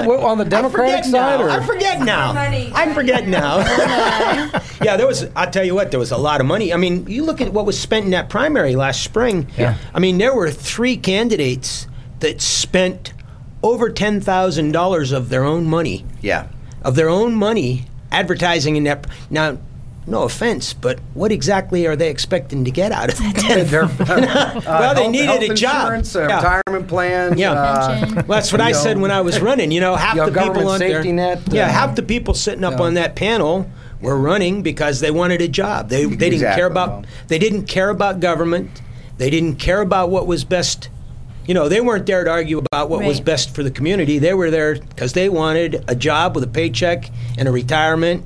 on the Democratic side? Or? I forget now. Yeah, I'll tell you what, there was a lot of money. I mean, you look at what was spent in that primary last spring. Yeah. I mean, there were 3 candidates that spent over $10,000 of their own money. Yeah. Of their own money advertising in that. Now, no offense, but what exactly are they expecting to get out of that? Well, they needed a job. Retirement plan. Well, that's what I said when I was running. Half the people on there. Net. Half the people sitting up on that panel were running because they wanted a job. They didn't care about. They didn't care about government. They didn't care about what was best. They weren't there to argue about what was best for the community. They were there because they wanted a job with a paycheck and a retirement.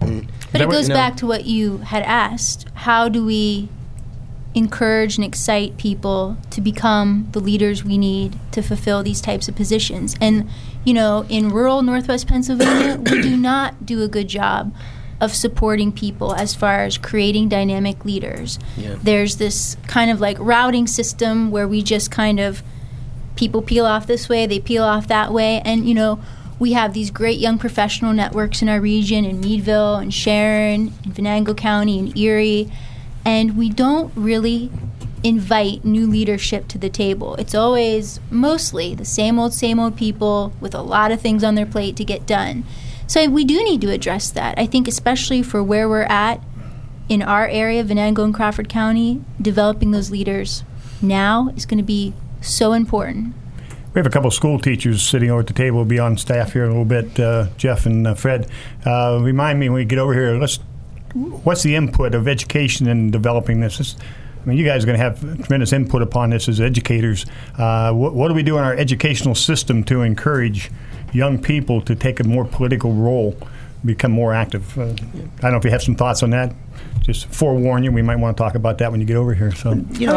But it goes back to what you had asked. How do we encourage and excite people to become the leaders we need to fulfill these types of positions? And, in rural Northwest Pennsylvania, we do not do a good job of supporting people as far as creating dynamic leaders. There's this kind of like routing system where we just kind of people peel off this way, they peel off that way, and we have these great young professional networks in our region, in Meadville and Sharon, in Venango County and Erie, and we don't really invite new leadership to the table. It's always mostly the same old people with a lot of things on their plate to get done. So we do need to address that. I think especially for where we're at in our area, Venango and Crawford County, developing those leaders now is going to be so important. We have a couple of school teachers sitting over at the table. We'll be on staff here in a little bit, Jeff and Fred. Remind me when we get over here, what's the input of education in developing this? You guys are going to have tremendous input upon this as educators. What do we do in our educational system to encourage young people to take a more political role, become more active? I don't know if you have some thoughts on that. Just forewarn you, we might want to talk about that when you get over here. So I'm in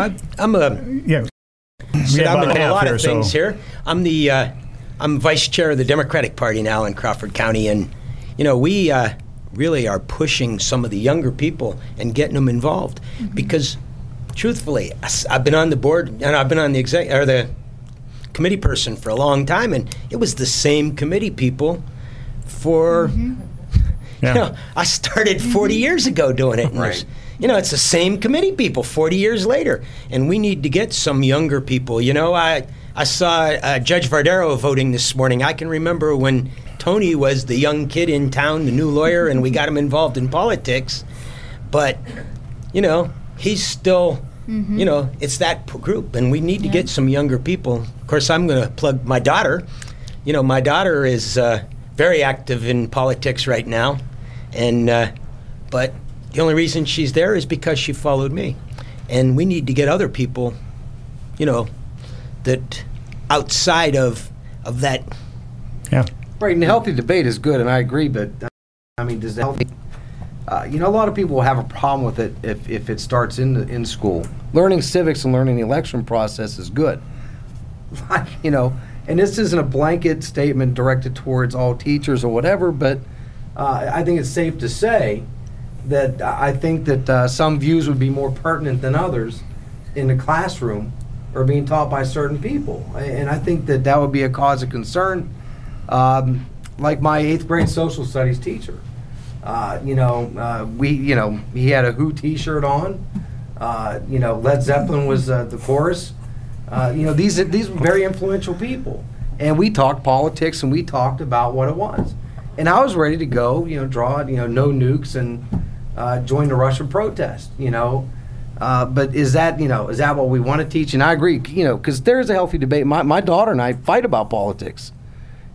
a lot of things here. I'm vice chair of the Democratic Party now in Crawford County, and we really are pushing some of the younger people and getting them involved because, truthfully, I've been on the board and I've been on the committee person for a long time, and it was the same committee people for. I started 40 years ago doing it. And it's the same committee people 40 years later. And we need to get some younger people. I saw Judge Vardero voting this morning. I can remember when Tony was the young kid in town, the new lawyer, and we got him involved in politics. But, he's still, it's that group. And we need to get some younger people. Of course, I'm going to plug my daughter. My daughter is very active in politics right now. And but the only reason she's there is because she followed me. And we need to get other people, that outside of that. Yeah. Right, and healthy debate is good, and I agree, but, does the healthy... a lot of people will have a problem with it if it starts in school. Learning civics and learning the election process is good. And this isn't a blanket statement directed towards all teachers or whatever, but I think it's safe to say that I think that some views would be more pertinent than others in the classroom or being taught by certain people. And I think that would be a cause of concern. Like my 8th grade social studies teacher. He had a Who t-shirt on. Led Zeppelin was the chorus. These were very influential people. And we talked politics and we talked about what it was. And I was ready to go, draw, no nukes and join the Russian protest, But is that what we want to teach? And I agree, because there is a healthy debate. My daughter and I fight about politics,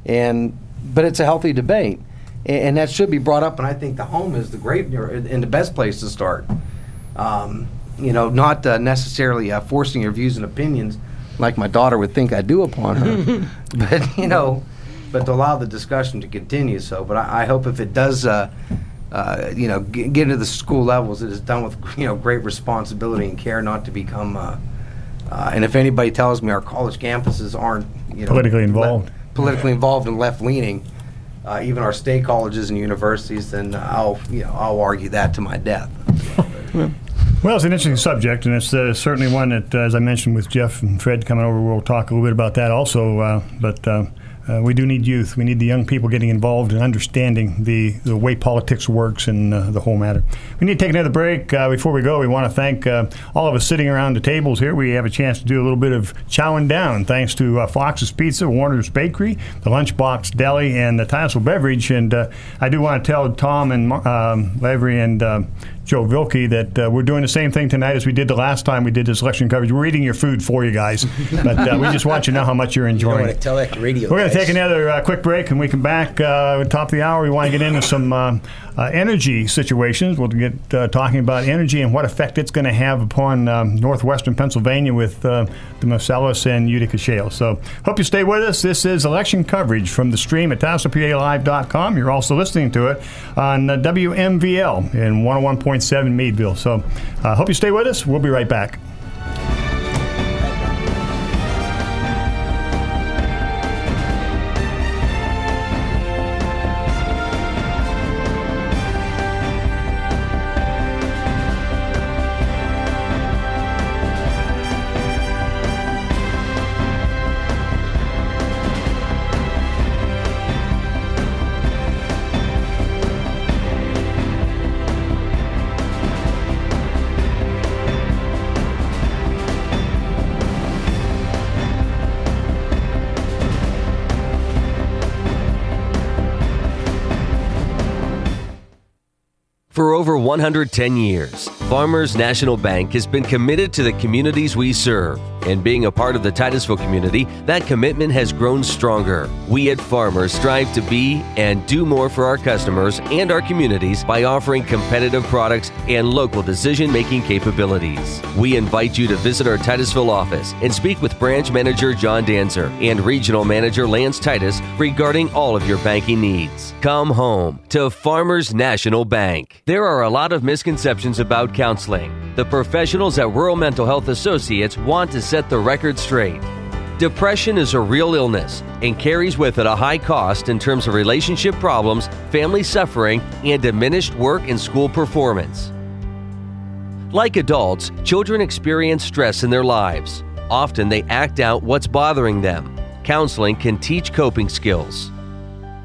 but it's a healthy debate. And that should be brought up, and I think the home is the great and the best place to start. Not necessarily forcing your views and opinions like my daughter would think I do upon her, but to allow the discussion to continue. So, but I hope if it does, get into the school levels, it is done with great responsibility and care, not to become. And if anybody tells me our college campuses aren't politically involved and left leaning, even our state colleges and universities, then I'll argue that to my death. Well, it's an interesting subject, and it's certainly one that, as I mentioned with Jeff and Fred coming over, we'll talk a little bit about that also. But we do need youth. We need the young people getting involved and understanding the way politics works and the whole matter. We need to take another break. Before we go, we want to thank all of us sitting around the tables here. We have a chance to do a little bit of chowing down, thanks to Fox's Pizza, Warner's Bakery, the Lunchbox Deli, and the Titusville Beverage. And I do want to tell Tom and Lavery and Joe Vilke that we're doing the same thing tonight as we did the last time we did this election coverage. We're eating your food for you guys, but we just want you to know how much you're enjoying. You don't want to tell that to radio. We're going to take another quick break, and we come back at the top of the hour. We want to get into some energy situations. We'll get talking about energy and what effect it's going to have upon northwestern Pennsylvania with the Marcellus and Utica shale. So hope you stay with us. This is election coverage from the stream at TitusvillePALive.com. You're also listening to it on WMVL in 101.7 Meadville. So hope you stay with us. We'll be right back. For over 110 years, Farmers National Bank has been committed to the communities we serve. And being a part of the Titusville community, that commitment has grown stronger. We at Farmers strive to be and do more for our customers and our communities by offering competitive products and local decision-making capabilities. We invite you to visit our Titusville office and speak with Branch Manager John Danzer and Regional Manager Lance Titus regarding all of your banking needs. Come home to Farmers National Bank. There are a lot of misconceptions about counseling. The professionals at Rural Mental Health Associates want to set the record straight. Depression is a real illness and carries with it a high cost in terms of relationship problems, family suffering, and diminished work and school performance. Like adults, children experience stress in their lives. Often they act out what's bothering them. Counseling can teach coping skills.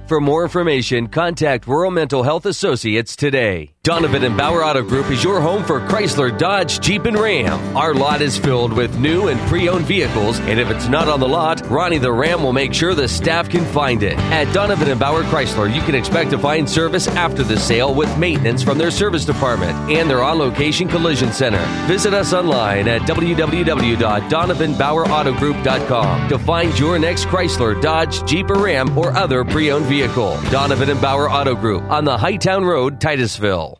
For more information, contact Rural Mental Health Associates today. Donovan and Bauer Auto Group is your home for Chrysler, Dodge, Jeep, and Ram. Our lot is filled with new and pre-owned vehicles, and if it's not on the lot, Ronnie the Ram will make sure the staff can find it. At Donovan and Bauer Chrysler, you can expect to find service after the sale with maintenance from their service department and their on-location collision center. Visit us online at www.donovanbauerautogroup.com to find your next Chrysler, Dodge, Jeep, or Ram, or other pre-owned vehicle. Donovan and Bauer Auto Group on the Hightown Road, Titusville.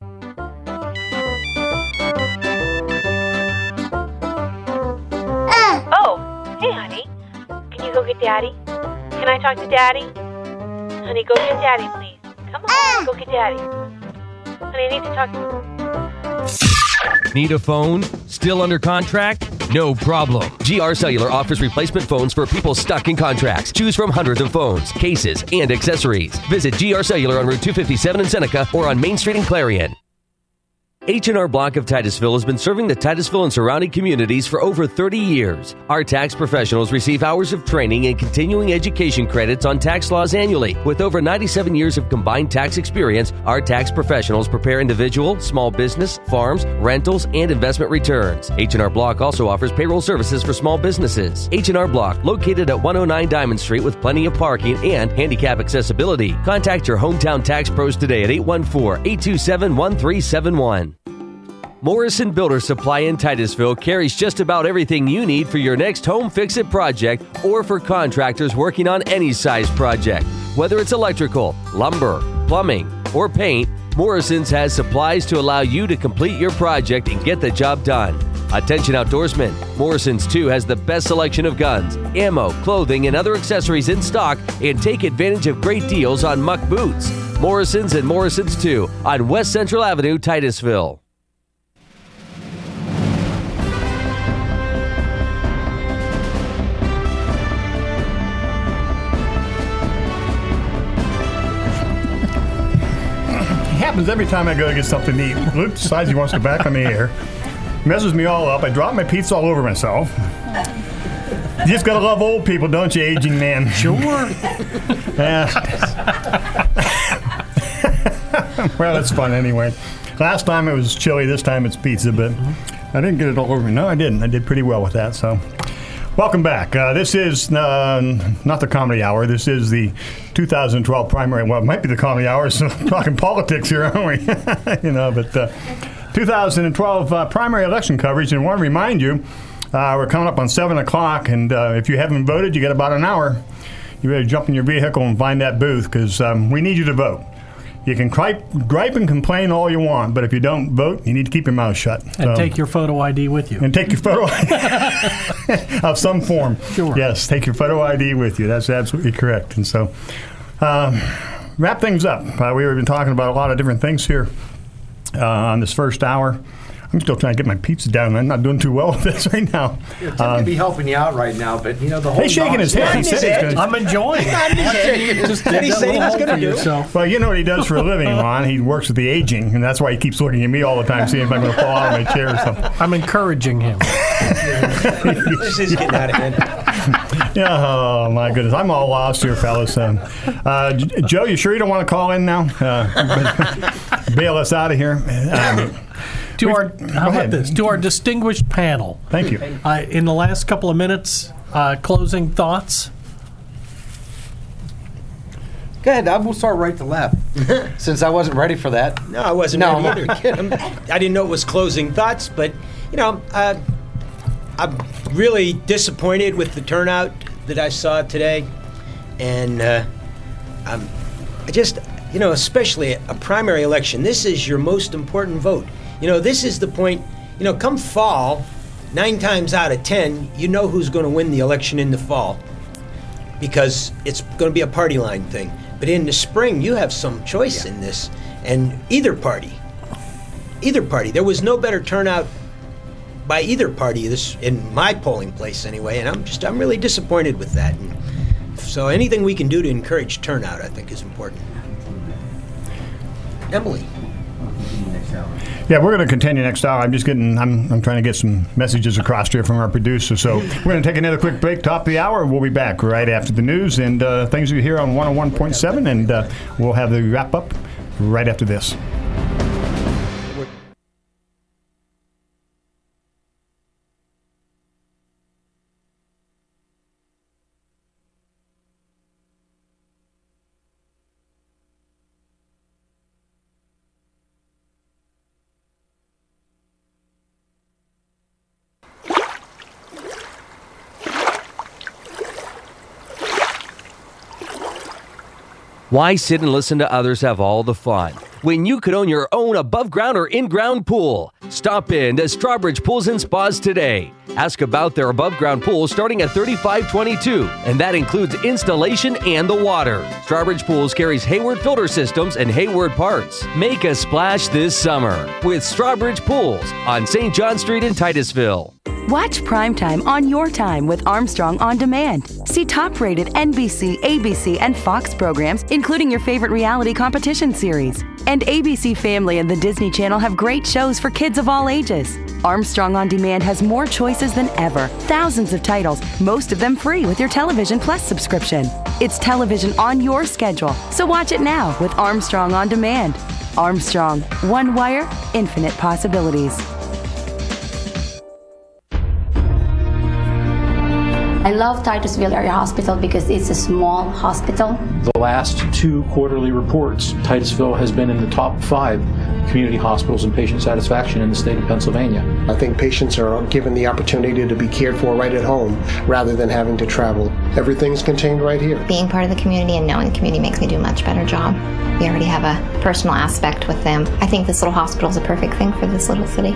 Hey, honey, can you go get Daddy? Can I talk to Daddy? Honey, go get Daddy, please. Come on, go get Daddy. Honey, I need to talk to Need a phone? Still under contract? No problem. GR Cellular offers replacement phones for people stuck in contracts. Choose from hundreds of phones, cases, and accessories. Visit GR Cellular on Route 257 in Seneca or on Main Street in Clarion. H&R Block of Titusville has been serving the Titusville and surrounding communities for over 30 years. Our tax professionals receive hours of training and continuing education credits on tax laws annually. With over 97 years of combined tax experience, our tax professionals prepare individual, small business, farms, rentals, and investment returns. H&R Block also offers payroll services for small businesses. H&R Block, located at 109 Diamond Street with plenty of parking and handicap accessibility. Contact your hometown tax pros today at 814-827-1371. Morrison Builder Supply in Titusville carries just about everything you need for your next home fix-it project or for contractors working on any size project. Whether it's electrical, lumber, plumbing, or paint, Morrison's has supplies to allow you to complete your project and get the job done. Attention outdoorsmen, Morrison's 2 has the best selection of guns, ammo, clothing, and other accessories in stock, and take advantage of great deals on muck boots. Morrison's and Morrison's 2 on West Central Avenue, Titusville. Happens every time I go to get something to eat. Luke decides he wants to go back on the air. Messes me all up. I drop my pizza all over myself. You just gotta love old people, don't you, aging man? Sure. Well, that's fun anyway. Last time it was chili. This time it's pizza, but I didn't get it all over me. No, I didn't. I did pretty well with that, so... Welcome back. This is not the Comedy Hour. This is the 2012 primary. Well, it might be the Comedy Hour. So talking politics here, aren't we? But 2012 primary election coverage, and I want to remind you, we're coming up on 7 o'clock, and if you haven't voted, you got about an hour. You better jump in your vehicle and find that booth, because we need you to vote. You can gripe and complain all you want, but if you don't vote, you need to keep your mouth shut. And take your photo ID with you. And take your photo ID of some form. Sure. Yes, take your photo ID with you. That's absolutely correct. And so, wrap things up. We've been talking about a lot of different things here on this first hour. I'm still trying to get my pizza down. I'm not doing too well with this right now. Tim could be helping you out right now, but the whole. He's shaking his head. He said he's going to. I'm enjoying it. Just did he say he was going to do? Well, you know what he does for a living, Ron? He works with the aging, and that's why he keeps looking at me all the time, seeing if I'm going to fall out of my chair or something. I'm encouraging him. This is getting out of hand. Yeah, oh my goodness, I'm all lost here, fellas. Joe, you sure you don't want to call in now? Bail us out of here. How about this? To our distinguished panel. Thank you. In the last couple of minutes, closing thoughts. Go ahead. We'll start right to left, since I wasn't ready for that. No, I wasn't ready either. I didn't know it was closing thoughts, but I'm really disappointed with the turnout that I saw today, and I just, especially a primary election. This is your most important vote. This is the point. Come fall, 9 times out of 10, you know who's going to win the election in the fall, because it's going to be a party line thing. But in the spring, you have some choice in this, and either party. There was no better turnout by either party this in my polling place anyway, and I'm really disappointed with that. And so anything we can do to encourage turnout, I think, is important. Emily. Yeah, we're going to continue next hour. I'm trying to get some messages across here from our producer. So we're going to take another quick break, top of the hour. We'll be back right after the news and things you hear on 101.7, and we'll have the wrap up right after this. Why sit and listen to others have all the fun when you could own your own above-ground or in-ground pool? Stop in to Strawbridge Pools and Spas today. Ask about their above-ground pool starting at $35.22, and that includes installation and the water. Strawbridge Pools carries Hayward filter systems and Hayward parts. Make a splash this summer with Strawbridge Pools on St. John Street in Titusville. Watch Primetime on your time with Armstrong On Demand. See top-rated NBC, ABC, and Fox programs, including your favorite reality competition series. And ABC Family and the Disney Channel have great shows for kids of all ages. Armstrong On Demand has more choices than ever. Thousands of titles, most of them free with your Television Plus subscription. It's television on your schedule, so watch it now with Armstrong On Demand. Armstrong, one wire, infinite possibilities. I love Titusville Area Hospital because it's a small hospital. The last 2 quarterly reports, Titusville has been in the top 5 community hospitals in patient satisfaction in the state of Pennsylvania. I think patients are given the opportunity to be cared for right at home rather than having to travel. Everything's contained right here. Being part of the community and knowing the community makes me do a much better job. We already have a personal aspect with them. I think this little hospital is a perfect thing for this little city.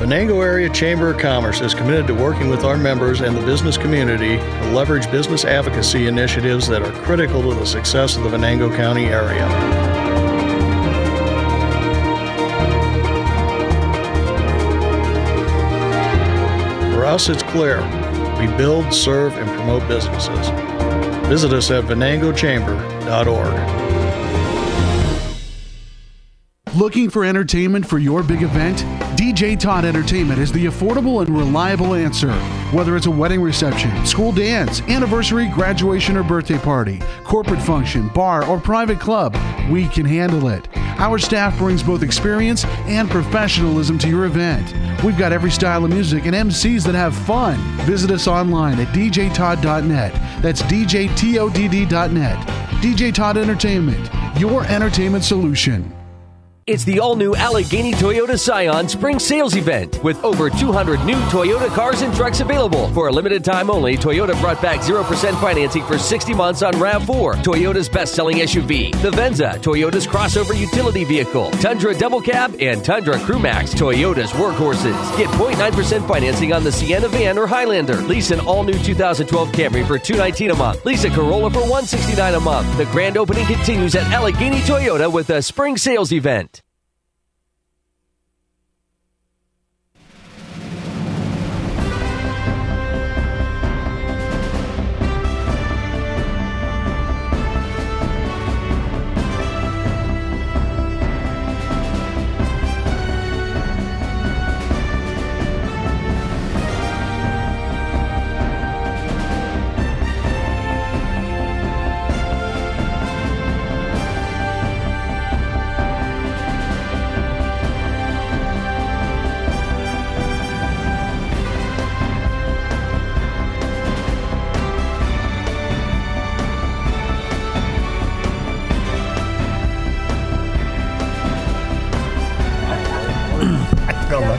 Venango Area Chamber of Commerce is committed to working with our members and the business community to leverage business advocacy initiatives that are critical to the success of the Venango County area. For us, it's clear. We build, serve, and promote businesses. Visit us at venangochamber.org. Looking for entertainment for your big event? DJ Todd Entertainment is the affordable and reliable answer. Whether it's a wedding reception, school dance, anniversary, graduation, or birthday party, corporate function, bar, or private club, we can handle it. Our staff brings both experience and professionalism to your event. We've got every style of music and MCs that have fun. Visit us online at djtodd.net. That's djtodd.net. DJ Todd Entertainment, your entertainment solution. It's the all-new Allegheny Toyota Scion Spring Sales Event with over 200 new Toyota cars and trucks available. For a limited time only, Toyota brought back 0% financing for 60 months on RAV4, Toyota's best-selling SUV, the Venza, Toyota's crossover utility vehicle, Tundra Double Cab, and Tundra Crew Max, Toyota's workhorses. Get 0.9% financing on the Sienna van or Highlander. Lease an all-new 2012 Camry for $219 a month. Lease a Corolla for $169 a month. The grand opening continues at Allegheny Toyota with a Spring Sales Event.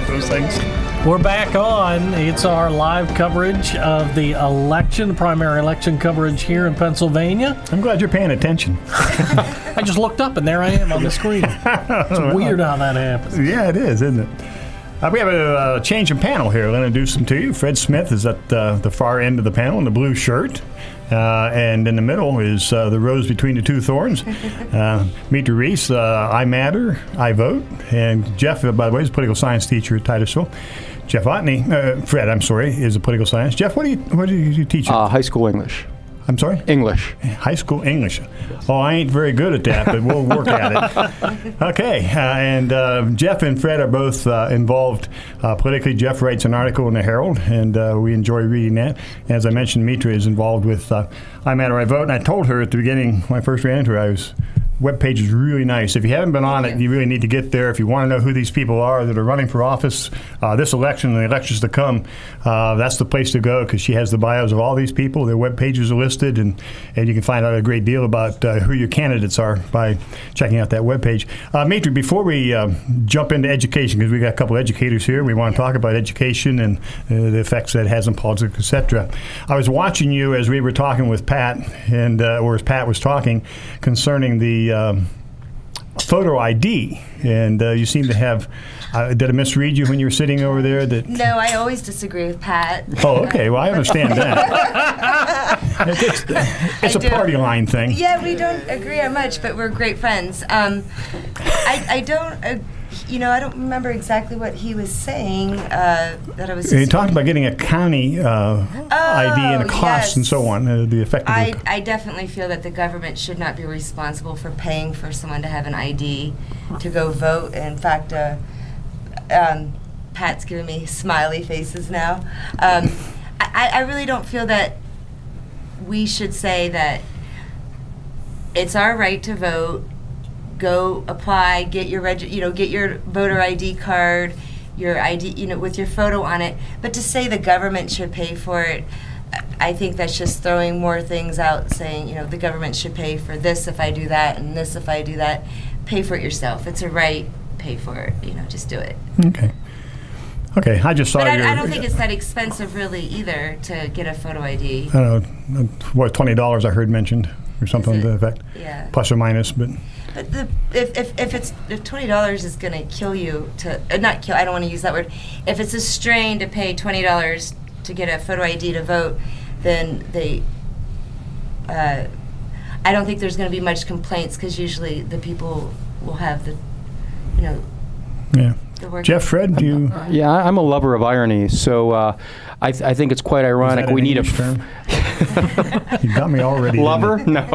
Those things. We're back on. It's our live coverage of the election, primary election coverage here in Pennsylvania. I'm glad you're paying attention. I just looked up and there I am on the screen. It's weird how that happens. Yeah, it is, isn't it? We have a change in panel here. I'll introduce them to you. Fred Smith is at the far end of the panel in the blue shirt. And in the middle is the rose between the two thorns. Mitra Reese, I matter, I vote. And Jeff, by the way, is a political science teacher at Titusville. Jeff Otney, Fred, I'm sorry, is a political science. Jeff, what do you teach? High school English. I'm sorry? English. High school English. Oh, I ain't very good at that, but we'll work at it. Okay, and Jeff and Fred are both involved politically. Jeff writes an article in the Herald, and we enjoy reading that. And as I mentioned, Mitra is involved with I Matter, I Vote, and I told her at the beginning when I first ran into her, webpage is really nice. If you haven't been on it, you really need to get there. If you want to know who these people are that are running for office, this election and the elections to come, that's the place to go because she has the bios of all these people. Their web pages are listed, and you can find out a great deal about who your candidates are by checking out that webpage. Maitre, before we jump into education, because we got a couple educators here, we want to talk about education and the effects that it has on politics, etc. I was watching you as we were talking with Pat, and or as Pat was talking concerning the photo ID, and you seem to have. Did I misread you when you were sitting over there? No, I always disagree with Pat. Oh, okay. Well, I understand that. It's a party line thing. Yeah, we don't agree on much, but we're great friends. I don't. I don't remember exactly what he was saying. That I was. He talked about getting a county ID and the costs and so on. The effect. I definitely feel that the government should not be responsible for paying for someone to have an ID to go vote. In fact, Pat's giving me smiley faces now. I really don't feel that we should say that it's our right to vote. Go apply, get your get your voter ID card, your ID, with your photo on it. But to say the government should pay for it, I think that's just throwing more things out, saying the government should pay for this if I do that and this if I do that. Pay for it yourself. It's a right. Pay for it. Just do it. Okay. Okay. I just saw. But I don't think it's that expensive, really, either, to get a photo ID. I don't know. What, $20 I heard mentioned, or something to that effect. Yeah. Plus or minus, but. But if $20 is going to kill you to not kill, I don't want to use that word. If it's a strain to pay $20 to get a photo ID to vote, then I don't think there's going to be much complaints because usually the people will have the. Yeah. Jeff, Fred, do you? Yeah, I'm a lover of irony, so I think it's quite ironic. We need term? You got me already. Lover? No.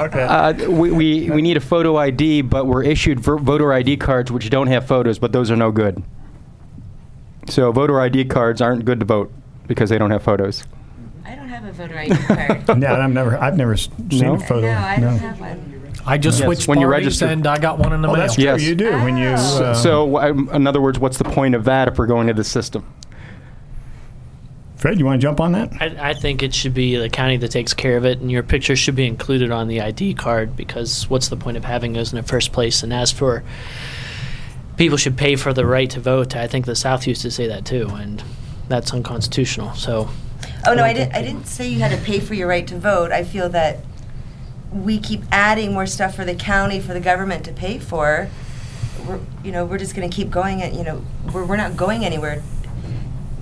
Okay. We need a photo ID, but we're issued voter ID cards which don't have photos, but those are no good. So voter ID cards aren't good to vote because they don't have photos. I don't have a voter ID card. Yeah, I've never seen a photo. No, I don't have one. I just switched when parties you register. and I got one in the mail. That's true. You do when you. So in other words, what's the point of that if we're going to the system? Fred, you want to jump on that? I think it should be the county that takes care of it, and your picture should be included on the ID card, because what's the point of having those in the first place? And as for people should pay for the right to vote, I think the South used to say that too, and that's unconstitutional. So. Oh no, I didn't say you had to pay for your right to vote. I feel that we keep adding more stuff for the county, for the government to pay for. We're just going to keep going. We're not going anywhere.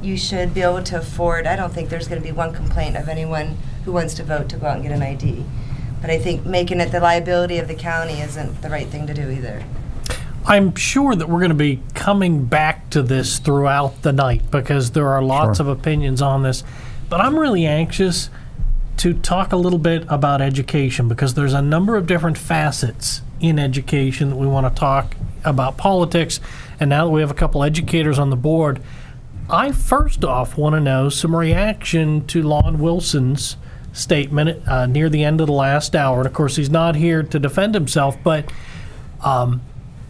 You should be able to afford. I don't think there's going to be one complaint of anyone who wants to vote to go out and get an ID. But I think making it the liability of the county isn't the right thing to do either. I'm sure that we're going to be coming back to this throughout the night because there are lots of opinions on this. But I'm really anxious to talk a little bit about education because there's a number of different facets in education that we want to talk about politics. And now that we have a couple educators on the board, I first off want to know some reaction to Lon Wilson's statement near the end of the last hour. And of course, he's not here to defend himself, but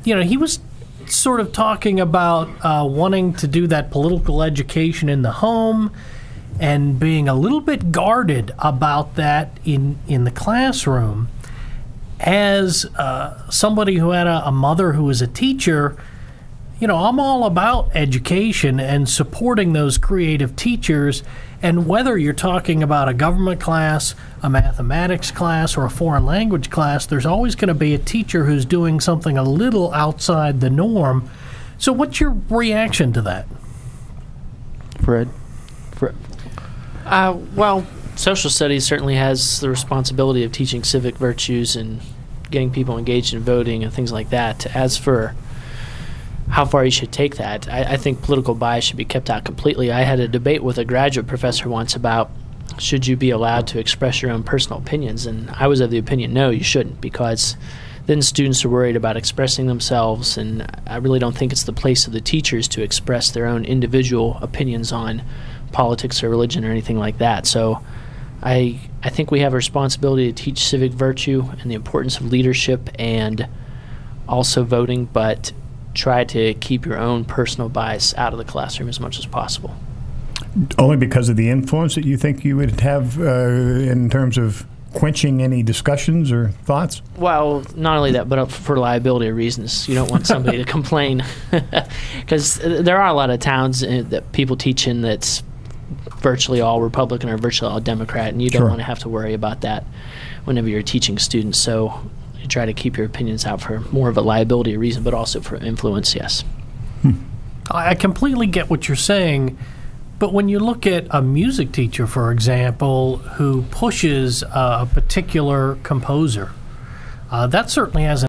he was sort of talking about wanting to do that political education in the home and being a little bit guarded about that in the classroom. As somebody who had a mother who was a teacher, I'm all about education and supporting those creative teachers. And whether you're talking about a government class, a mathematics class, or a foreign language class, there's always going to be a teacher who's doing something a little outside the norm. So what's your reaction to that? Fred? Well, social studies certainly has the responsibility of teaching civic virtues and getting people engaged in voting and things like that. As for how far you should take that, I think political bias should be kept out completely. I had a debate with a graduate professor once about should you be allowed to express your own personal opinions, and I was of the opinion, no, you shouldn't, because then students are worried about expressing themselves, and I really don't think it's the place of the teachers to express their own individual opinions on politics or religion or anything like that. So I think we have a responsibility to teach civic virtue and the importance of leadership and also voting, but try to keep your own personal bias out of the classroom as much as possible. Only because of the influence that you think you would have in terms of quenching any discussions or thoughts? Well, not only that, but for liability reasons. You don't want somebody to complain. Because there are a lot of towns that people teach in that's virtually all Republican or virtually all Democrat, and you don't want to have to worry about that whenever you're teaching students. So you try to keep your opinions out for more of a liability reason, but also for influence, yes. I completely get what you're saying, but when you look at a music teacher, for example, who pushes a particular composer, that certainly has an